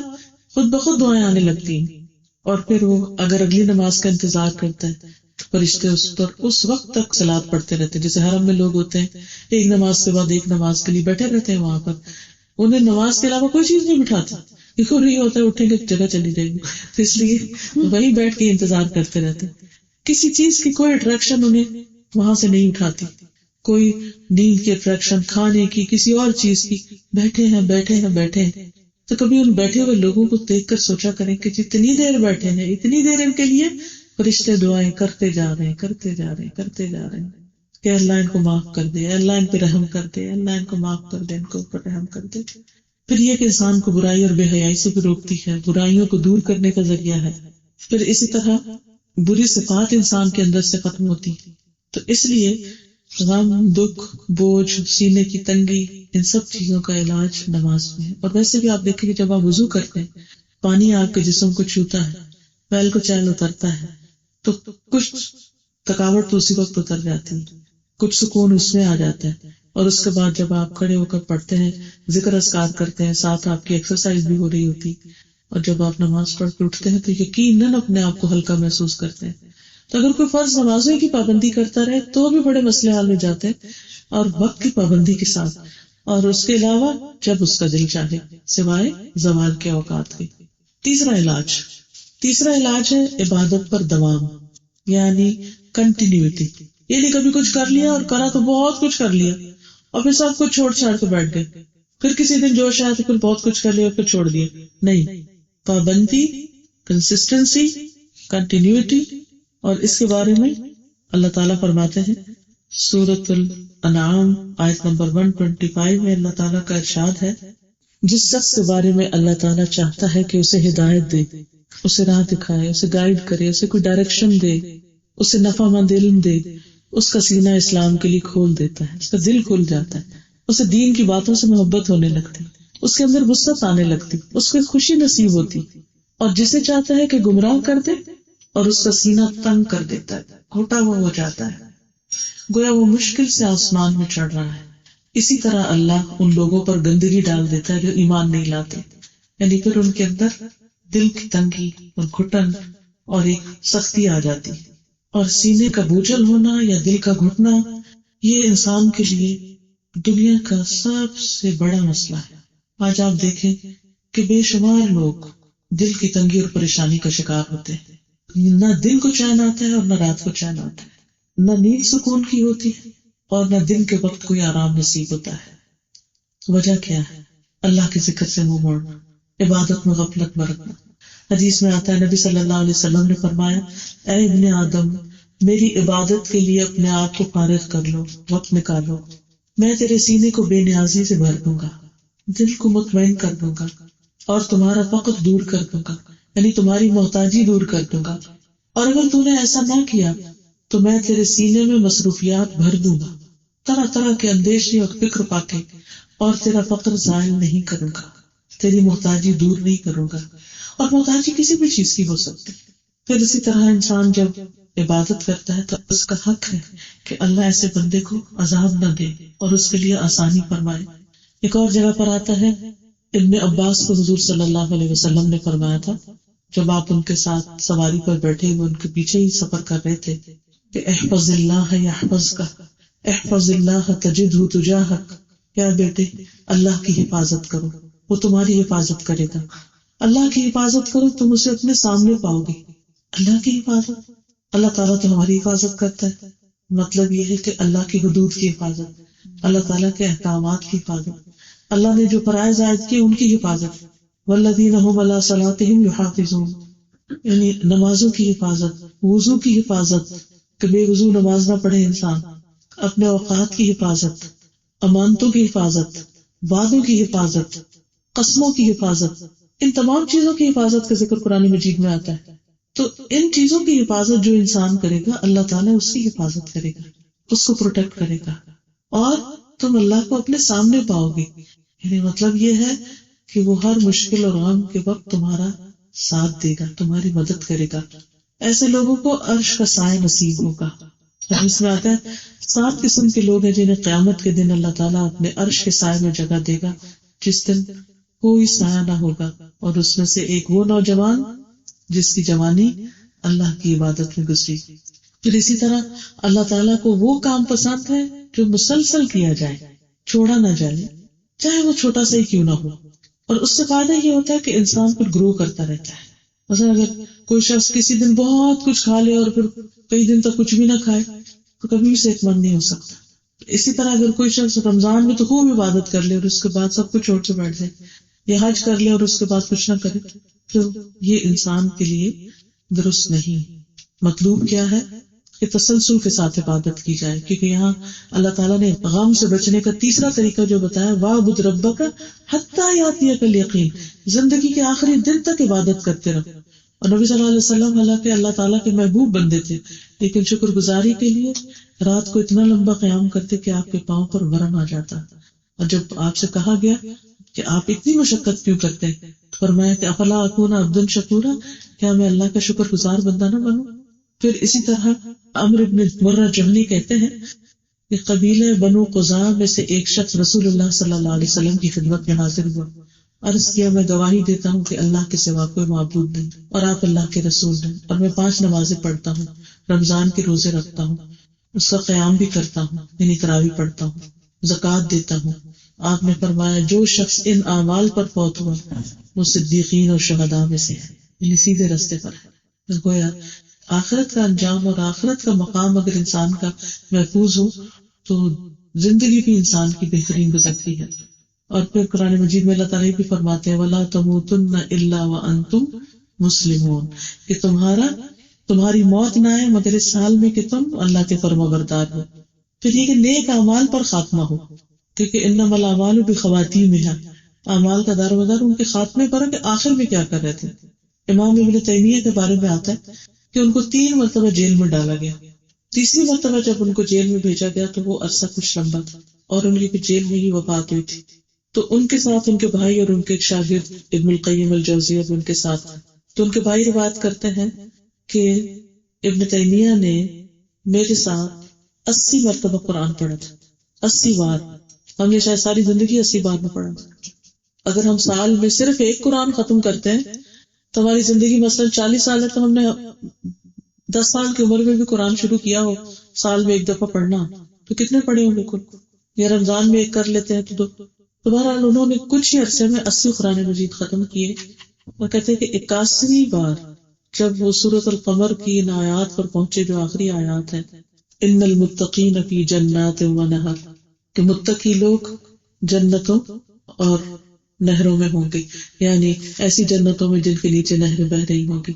خود بخود دعائیں آنے لگتی ہیں. اور پھر وہ اگر اگلی نماز کا انتظار کرتا ہے فرشتے اس پر اس وقت تک صلات پڑھتے رہتے ہیں. جیسے حرم میں لوگ ہوتے ہیں, ایک نماز کے بعد ایک نماز کے لیے بیٹھے رہتے ہیں وہاں پر, انہیں نماز کے علاوہ کوئی چیز نہیں بٹھاتا. دیکھو نہیں ہوتا ہے اٹھیں گے جگہ چلی جائے گی, تو اس لیے وہیں بیٹھ کے انتظار کرتے رہتے. کسی چیز کی کوئی اٹریکشن انہیں وہاں سے نہیں اٹھاتی, کوئی نیند کی اٹریکشن, کھانے کی, کسی اور چیز کی. بیٹھے ہیں. تو کبھی ان بیٹھے ہوئے لوگوں کو دیکھ کر سوچا کریں کہ جتنی دیر بیٹھے ہیں اتنی دیر ان کے لیے فرشتے دعائیں کرتے جا رہے ہیں کہ اللہ ان کو معاف کر دے, اللہ ان پہ رحم کر دے, اللہ ان کو معاف کر دے, ان کو اوپر رحم کر دے. پھر یہ کہ انسان کو برائی اور بے حیائی سے بھی روکتی ہے, برائیوں کو دور کرنے کا ذریعہ ہے. پھر اسی طرح بری صفات انسان کے اندر سے ختم ہوتی ہے. تو اس لیے غم، دکھ، بوجھ، سینے کی تنگی، ان سب چیزوں کا علاج نماز میں ہے. اور ویسے بھی آپ دیکھیں کہ جب آپ وضو کرتے ہیں پانی آپ کے جسم کو چھوتا ہے، پیل کو چیل اترتا ہے، تو کچھ تھکاوٹ تو اسی وقت اتر جاتی ہے، کچھ سکون اس میں آ جاتا ہے. اور اس کے بعد جب آپ کھڑے ہو کر پڑھتے ہیں، ذکر اذکار کرتے ہیں، ساتھ آپ کی ایکسرسائز بھی ہو رہی ہوتی، اور جب آپ نماز پڑھ کے اٹھتے ہیں تو یقیناً اپنے آپ کو ہلکا محسوس کرتے ہیں. تو اگر کوئی فرض نمازوں کی پابندی کرتا رہے تو بھی بڑے مسئلے حل ہو جاتے ہیں، اور وقت کی پابندی کے ساتھ، اور اس کے علاوہ جب اس کا دل چاہے، سوائے زوال کے اوقات کے. تیسرا علاج ہے عبادت پر دوام، یعنی کنٹینیوٹی. یعنی کبھی کچھ کر لیا اور کرا تو بہت کچھ کر لیا اور پھر سب کچھ چھوڑ چھاڑ کے بیٹھ گئے، پھر کسی دن جوش آیا تو پھر بہت کچھ کر لیا اور پھر چھوڑ دیا. نہیں، پابندی، کنسسٹنسی، کنٹینیوٹی. اور اس کے بارے میں اللہ تعالیٰ فرماتے ہیں سورۃ الانعام آیت نمبر 125 میں اللہ تعالیٰ کا ارشاد ہے، جس شخص کے بارے میں اللہ تعالیٰ چاہتا ہے کہ اسے ہدایت دے، اسے راہ دکھائے، اسے گائیڈ کرے، اسے کوئی ڈائریکشن دے، اسے نفع مند علم دے، اس کا سینہ اسلام کے لیے کھول دیتا ہے، اس کا دل کھل جاتا ہے، اسے دین کی باتوں سے محبت ہونے لگتی، اس کے اندر وسعت آنے لگتی، اس کو خوشی نصیب ہوتی. اور جسے چاہتا ہے کہ گمراہ کر دے اور اس کا سینہ تنگ کر دیتا ہے، گھٹا ہوا ہو جاتا ہے، گویا وہ مشکل سے آسمان میں چڑھ رہا ہے. اسی طرح اللہ ان لوگوں پر گندگی ڈال دیتا ہے جو ایمان نہیں لاتے، یعنی پھر ان کے اندر دل کی تنگی اور گھٹن اور ایک سختی آ جاتی. اور سینے کا بوجھل ہونا یا دل کا گھٹنا یہ انسان کے لیے دنیا کا سب سے بڑا مسئلہ ہے. آج آپ دیکھیں کہ بے شمار لوگ دل کی تنگی اور پریشانی کا شکار ہوتے ہیں. نہ دن کو چین آتا ہے اور نہ رات کو چین آتا ہے، نہ نیند سکون کی ہوتی ہے اور نہ دن کے وقت کوئی آرام نصیب ہوتا ہے. وجہ کیا ہے؟ اللہ کے ذکر سے منہ موڑنا، عبادت میں غفلت برتنا. حدیث میں آتا ہے نبی صلی اللہ علیہ وسلم نے فرمایا، اے ابن آدم، میری عبادت کے لیے اپنے آپ کو فارغ کر لو، وقت نکالو، میں تیرے سینے کو بے نیازی سے بھر دوں گا، دل کو مطمئن کر دوں گا اور تمہارا فقر دور کر دوں گا، یعنی تمہاری محتاجی دور کر دوں گا. اور اگر تو نے ایسا نہ کیا تو میں تیرے سینے میں مصروفیات بھر دوں گا، طرح طرح کے اندیشے اور فکر پاکے، اور تیرا فقر زائل نہیں کروں گا، تیری محتاجی دور نہیں کروں گا. اور محتاجی کسی بھی چیز کی ہو سکتی. پھر اسی طرح انسان جب عبادت کرتا ہے تو اس کا حق ہے کہ اللہ ایسے بندے کو عذاب نہ دے اور اس کے لیے آسانی فرمائے. ایک اور جگہ پر آتا ہے ابن عباس کو حضور صلی اللہ علیہ وسلم نے فرمایا تھا جب آپ ان کے ساتھ سواری پر بیٹھے ہوئے ان کے پیچھے ہی سفر کر رہے تھے کہ احفظ اللہ یحفظک، احفظ اللہ تجدہ تجاہک. کیا بیٹے، اللہ کی حفاظت کرو، وہ تمہاری حفاظت کرے گا. اللہ کی حفاظت کرو، تم اسے اپنے سامنے پاؤ گے. اللہ کی حفاظت، اللہ تعالیٰ تو ہماری حفاظت کرتا ہے. مطلب یہ ہے کہ اللہ کی حدود کی حفاظت، اللہ تعالیٰ کے احکامات کی حفاظت، اللہ نے جو فرائض عائد کیے ان کی حفاظت. والذین هم علی صلاتهم یحافظون، یعنی نمازوں کی حفاظت، وضو کی حفاظت کہ بے وضو نماز نہ پڑھے انسان، اپنے اوقات کی حفاظت، امانتوں کی حفاظت، وعدوں کی حفاظت، قسموں کی حفاظت. ان تمام چیزوں کی حفاظت کا ذکر قرآن مجید میں آتا ہے. تو ان چیزوں کی حفاظت جو انسان کرے گا اللہ تعالیٰ اس کی حفاظت کرے گا، اس کو پروٹیکٹ کرے گا، اور تم اللہ کو اپنے سامنے پاؤ گے. یعنی مطلب یہ ہے کہ وہ ہر مشکل اور غم کے وقت تمہارا ساتھ دے گا، تمہاری مدد کرے گا. ایسے لوگوں کو عرش کا سایہ نصیب ہوگا. حدیث میں آتا ہے 7 قسم کے لوگ ہیں جنہیں قیامت کے دن اللہ تعالیٰ اپنے عرش کے سائے میں جگہ دے گا جس دن کوئی سایہ نہ ہوگا. اور اس میں سے ایک وہ نوجوان جس کی جوانی اللہ کی عبادت میں گزری. پھر اسی طرح اللہ تعالیٰ کو وہ کام پسند ہے جو مسلسل کیا جائے، چھوڑا نہ جائے، چاہے وہ چھوٹا سا ہی کیوں نہ ہو. اور اس سے فائدہ یہ ہوتا ہے کہ انسان پھر گرو کرتا رہتا ہے. مثلا اگر کوئی شخص کسی دن بہت کچھ کھا لے اور پھر کئی دن تک کچھ بھی نہ کھائے تو کبھی بھی صحت مند نہیں ہو سکتا. اسی طرح اگر کوئی شخص رمضان میں تو خوب عبادت کر لے اور اس کے بعد سب کچھ چھوڑ کے بیٹھ جائے، یا حج کر لے اور اس کے بعد کچھ نہ کرے، تو یہ انسان کے لیے درست نہیں. مطلوب کیا ہے کہ تسلسل کے ساتھ عبادت کی جائے، کیونکہ یہاں اللہ تعالیٰ نے غم سے بچنے کا تیسرا طریقہ جو بتایا، وَاعْبُدْ رَبَّكَ حَتَّىٰ يَأْتِيَكَ الْيَقِينُ، زندگی کے آخری دن تک عبادت کرتے رہو. اور نبی صلی اللہ علیہ وسلم حالانکہ اللہ تعالیٰ کے محبوب بندے تھے، لیکن شکر گزاری کے لیے رات کو اتنا لمبا قیام کرتے کہ آپ کے پاؤں پر ورم آ جاتا، اور جب آپ سے کہا گیا کہ آپ اتنی مشقت کیوں کرتے ہیں، فرمایا کہ افلا اکون عبدا شکورا، کیا میں اللہ کا شکر گزار بندہ نہ بنوں؟ پھر اسی طرح عمرو بن مرہ جہنی کہتے ہیں کہ قبیلہ بنو قزاع میں سے ایک شخص رسول اللہ صلی اللہ علیہ وسلم کی خدمت میں حاضر ہوا، عرض کیا میں گواہی دیتا ہوں کہ اللہ کے سوا کوئی معبود نہیں اور آپ اللہ کے رسول ہیں، اور میں 5 نمازیں پڑھتا ہوں، رمضان کے روزے رکھتا ہوں، اس کا قیام بھی کرتا ہوں، یعنی تراویح پڑھتا ہوں، زکوٰۃ دیتا ہوں۔ آپ نے فرمایا جو شخص ان اعمال پر فوت ہوا وہ صدیقین اور شہداء میں سے ہے، یعنی سیدھے راستے پر ہے۔ گویا آخرت کا انجام اور آخرت کا مقام اگر انسان کا محفوظ ہو تو زندگی بھی انسان کی بہترین گزرتی ہے۔ اور پھر قرآن مجید میں اللہ تعالیٰ بھی فرماتے ہیں وَلَا تَمُوتُنَّ إِلَّا وَأَنْتُمْ مُسْلِمُونَ، کہ تمہاری موت نہ آئے مگر اس حال میں کہ تم اللہ کے فرما بردار ہو۔ پھر یہ کہ نیک اعمال پر خاتمہ ہو، کیونکہ انما الاعمال بخواتیمها، اعمال کا دار و مدار ان کے خاتمے پر ہے کہ آخر میں کیا کر رہے تھے۔ امام ابن تیمیہ کے بارے میں آتا ہے کہ ان کو 3 مرتبہ جیل میں ڈالا گیا، تیسری مرتبہ جب ان کو جیل میں بھیجا گیا تو وہ عرصہ کچھ لمبا تھا اور ان کی جیل میں ہی وفات ہوئی تھی۔ تو ان کے ساتھ ان کے بھائی اور ان کے ایک شاگرد ابن القیم الجوزیہ بھی ان کے ساتھ تھے۔ تو ان کے بھائی روایت کرتے ہیں کہ ابن تیمیہ نے میرے ساتھ 80 مرتبہ قرآن پڑھا تھا، 80 بار۔ ہم نے شاید ساری زندگی 80 بار میں پڑھا۔ اگر ہم سال میں صرف ایک قرآن ختم کرتے ہیں تو ہماری زندگی مثلاً 40 سال ہے، تو ہم نے 10 سال کی عمر میں بھی قرآن شروع کیا ہو سال میں ایک دفعہ پڑھنا، تو کتنے پڑھے ہوں گے کل؟ یا رمضان میں ایک کر لیتے ہیں تو 2۔ تو بہرحال انہوں نے کچھ ہی عرصے میں 80 قرآن مجید ختم کیے، اور کہتے ہیں کہ 81ویں بار جب وہ سورۃ القمر کی ان آیات پر پہنچے جو آخری آیات ہیں، ان المتقین فی جنات و نہر، کہ متقی لوگ جنتوں اور نہروں میں ہوں گے، یعنی ایسی جنتوں میں جن کے نیچے نہریں بہ رہی ہوں گی۔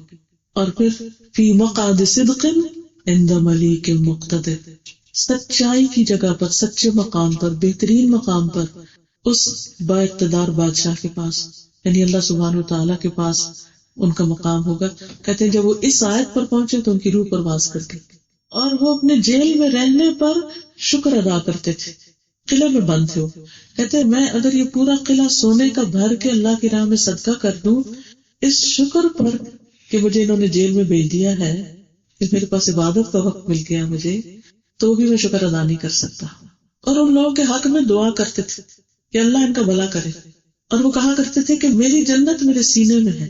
اور پھر فی مقعد صدق عند ملیک مقتدر، سچائی کی جگہ پر، سچے مقام پر، بہترین مقام پر، اس با اقتدار بادشاہ کے پاس، یعنی اللہ سبحانہ و تعالیٰ کے پاس ان کا مقام ہوگا۔ کہتے ہیں جب وہ اس آیت پر پہنچے تو ان کی روح پرواز کر گئی، اور وہ اپنے جیل میں رہنے پر شکر ادا کرتے تھے، قلعے میں بند تھے وہ۔ کہتے ہیں میں اگر یہ پورا قلعہ سونے کا بھر کے اللہ کی راہ میں صدقہ کر دوں اس شکر پر کہ مجھے انہوں نے جیل میں بھیج دیا ہے، کہ میرے پاس عبادت کا وقت مل گیا مجھے، تو بھی میں شکر ادا نہیں کر سکتا۔ اور ان لوگوں کے حق میں دعا کرتے تھے کہ اللہ ان کا بھلا کرے، اور وہ کہا کرتے تھے کہ میری جنت میرے سینے میں ہے،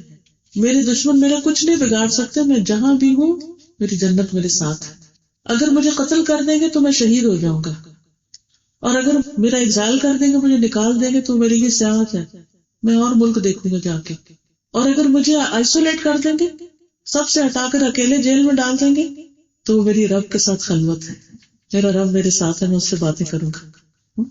میرے دشمن میرا کچھ نہیں بگاڑ سکتے، میں جہاں بھی ہوں میری جنت میرے ساتھ ہے، اگر مجھے قتل کر دیں گے تو میں شہید ہو جاؤں گا، اور اگر میرا ایگزائل کر دیں گے، مجھے نکال دیں گے تو میرے لیے سیاحت ہے، میں اور ملک دیکھوں گا جا کے، اور اگر مجھے آئسولیٹ کر دیں گے، سب سے ہٹا کر اکیلے جیل میں ڈال دیں گے، تو وہ میری رب کے ساتھ خلوت ہے، میرا رب میرے ساتھ ہے، میں اس سے باتیں کروں گا۔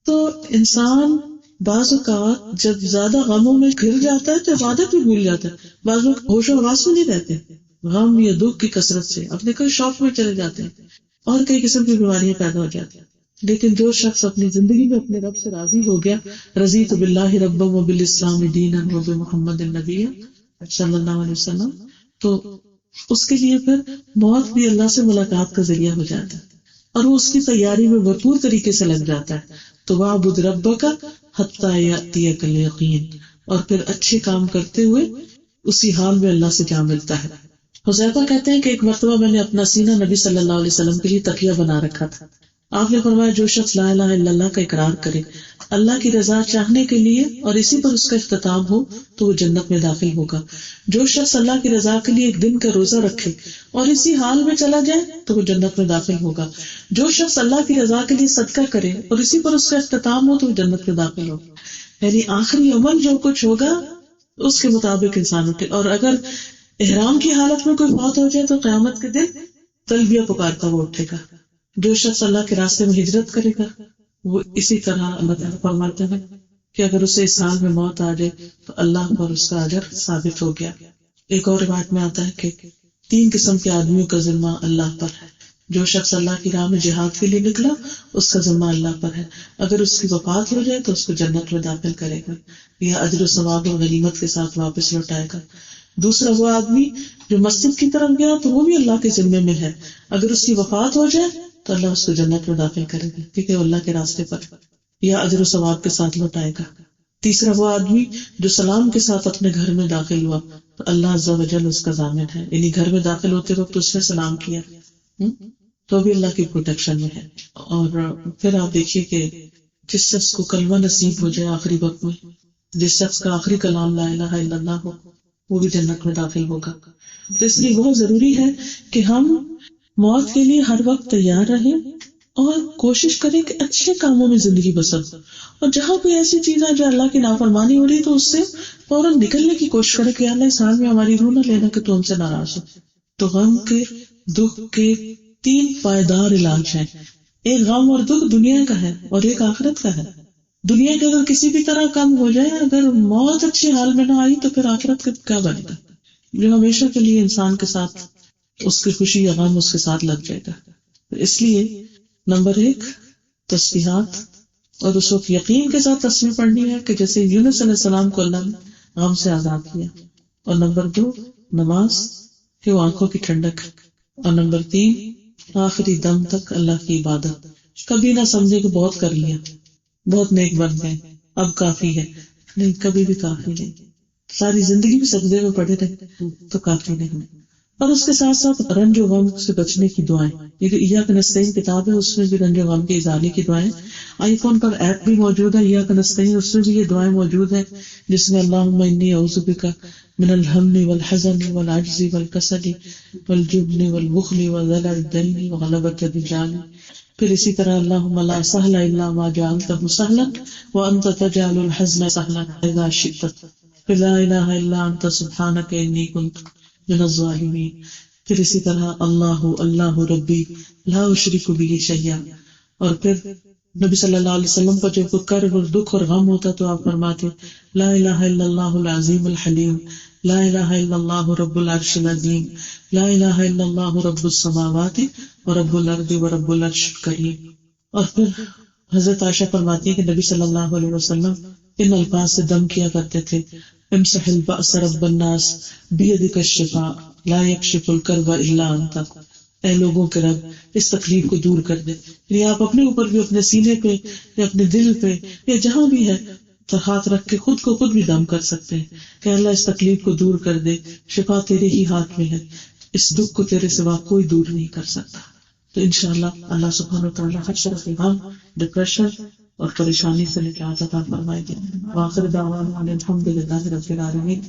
تو انسان بعض اوقات جب زیادہ غموں میں گھر جاتا ہے تو عبادت بھی بھول جاتا ہے، بعض لوگ ہوش و حواس میں نہیں رہتے، غم یا دکھ کی کثرت سے اپنے کوئی شوق میں چلے جاتے ہیں اور کئی قسم کی بیماریاں پیدا ہو جاتی ہیں۔ لیکن جو شخص اپنی زندگی میں اپنے رب سے راضی ہو گیا، رضیت باللہ ربا وبالاسلام دینا وبمحمد النبی صلی اللہ علیہ وسلم، تو اس کے لیے پھر موت بھی اللہ سے ملاقات کا ذریعہ ہو جاتا ہے، اور وہ اس کی تیاری میں بھرپور طریقے سے لگ جاتا ہے۔ تو وَاعْبُدْ رَبَّكَ حَتَّىٰ يَأْتِيَكَ الْيَقِينُ، اور پھر اچھے کام کرتے ہوئے اسی حال میں اللہ سے جا ملتا ہے۔ حذیفہ کہتے ہیں کہ ایک مرتبہ میں نے اپنا سینہ نبی صلی اللہ علیہ وسلم کے لیے تکیہ بنا رکھا تھا۔ آپ نے فرمایا جو شخص لا الہ الا اللہ کا اقرار کرے اللہ کی رضا چاہنے کے لیے اور اسی پر اس کا اختتام ہو تو وہ جنت میں داخل ہوگا۔ جو شخص اللہ کی رضا کے لیے ایک دن کا روزہ رکھے اور اسی حال میں چلا جائے تو وہ جنت میں داخل ہوگا۔ جو شخص اللہ کی رضا کے لیے صدقہ کرے اور اسی پر اس کا اختتام ہو تو وہ جنت میں داخل ہوگا۔ یعنی آخری عمل جو کچھ ہوگا اس کے مطابق انسان اٹھے، اور اگر احرام کی حالت میں کوئی فوت ہو جائے تو قیامت کے دن تلبیہ پکارتا وہ اٹھے گا۔ جو شخص اللہ کے راستے میں ہجرت کرے گا وہ اسی طرح اللہ تعالیٰ فرماتے ہیں کہ اگر اسے اس سال میں موت آ جائے تو اللہ پر اس کا اجر ثابت ہو گیا۔ ایک اور روایت میں آتا ہے کہ 3 قسم کے آدمیوں کا ذمہ اللہ پر ہے۔ جو شخص اللہ کی راہ میں جہاد کے لیے نکلا اس کا ذمہ اللہ پر ہے، اگر اس کی وفات ہو جائے تو اس کو جنت میں داخل کرے گا یا اجر و ثواب و غنیمت کے ساتھ واپس لوٹائے گا۔ دوسرا وہ آدمی جو مسجد کی طرف گیا تو وہ بھی اللہ کے ذمے میں ہے، اگر اس کی وفات ہو جائے تو اللہ اس کو جنت میں داخل کرے گا، کیونکہ وہ اللہ کے راستے پر یا اجر و ثواب کے ساتھ لوٹائے گا۔ تیسرا وہ آدمی جو سلام کے ساتھ اپنے گھر میں داخل ہوا تو اللہ عز و جل اس کا ضامن ہے، یعنی گھر میں داخل ہوتے وقت اس نے سلام کیا تو بھی اللہ کی پروٹیکشن میں ہے۔ اور پھر آپ دیکھیے کہ جس شخص کو کلمہ نصیب ہو جائے آخری وقت میں، جس شخص کا آخری کلام لا الہ الا اللہ ہو، وہ بھی جنت میں داخل ہوگا۔ تو اس لیے بہت ضروری ہے کہ ہم موت کے لیے ہر وقت تیار رہیں اور کوشش کریں کہ اچھے کاموں میں زندگی بسر ہو، اور جہاں کوئی ایسی چیز ہے جو اللہ کی نافرمانی ہو رہی ہے تو اس سے فوراً نکلنے کی کوشش کرے کہ اللہ اس حال میں ہماری روح نہ لینا کہ تو ہم سے ناراض ہو۔ تو غم کے دکھ کے 3 پائیدار علاج ہیں، ایک غم اور دکھ دنیا کا ہے اور ایک آخرت کا ہے۔ دنیا کے اگر کسی بھی طرح کم ہو جائے، اگر موت اچھے حال میں نہ آئی تو پھر آخرت کا کیا بنے گا، جو ہمیشہ کے لیے انسان کے ساتھ اس کی خوشی یا غم اس کے ساتھ لگ جائے گا۔ اس لیے نمبر 1 تسبیحات، اور اس وقت یقین کے ساتھ تسبیح پڑھنی ہے کہ جیسے یونس علیہ السلام کو اللہ نے غم سے آزاد کیا، اور نمبر 2 نماز کہ وہ آنکھوں کی ٹھنڈک، اور نمبر 3 آخری دم تک اللہ کی عبادت۔ کبھی نہ سمجھے کہ بہت کر لیا، بہت نیک بن گئے، اب کافی ہے، نہیں، کبھی بھی کافی نہیں۔ ساری زندگی بھی سجدے میں پڑے رہے تو کافی نہیں۔ اور اس کے ساتھ ساتھ رنج و غم سے بچنے کی دعائیں، یہ جو ایاک نستعین کتاب ہے اس میں بھی رنج و غم کے ازالے کی دعائیں، آئی فون پر ایپ بھی موجود ہے ایاک نستعین، اس میں بھی یہ دعائیں موجود ہیں جس میں اللہم انی اعوذ بک من الہم والحزن والعجز والکسل والجبن والبخل وذل الدین وغلبۃ الرجال۔ پھر اسی طرح اللہم لا سہل الا ما جعلتہ سہلا وانت تجعل الحزن سہلا اذا شئت، پھر لا الہ الا انت سبحانک انی کنت من الظالمین۔ پھر اسی طرح اللہ ربی لا اشرک بہ شیئا۔ اور پھر نبی صلی اللہ علیہ وسلم پر جب کوئی کرب اور دکھ اور غم ہوتا تو آپ فرماتے لا الہ الا اللہ العظیم الحلیم، لا الہ الا اللہ رب العرش العظیم، لا الہ الا اللہ رب السماوات ورب الارض ورب العرش الکریم۔ اور پھر حضرت عائشہ فرماتی ہے کہ نبی صلی اللہ علیہ وسلم ان الفاظ سے دم کیا کرتے تھے، امسح البأس رب الناس بیدک الشفاء لا یکشف الکرب الا انت۔ اے لوگوں کے رب، اس تکلیف کو دور کر دے، یعنی آپ اپنے اوپر بھی، اپنے سینے پہ یا اپنے دل پہ یا جہاں بھی ہے تو ہاتھ رکھ کے خود کو خود بھی دم کر سکتے ہیں کہ اللہ اس تکلیف کو دور کر دے، شفا تیرے ہی ہاتھ میں ہے، اس دکھ کو تیرے سوا کوئی دور نہیں کر سکتا۔ تو انشاءاللہ اللہ سبحانہ وتعالی ہر طرح کے غم، ڈپریشن اور پریشانی سے نجات عطا فرمائے گی۔ وآخر دعوانا الحمد للہ رب العالمین۔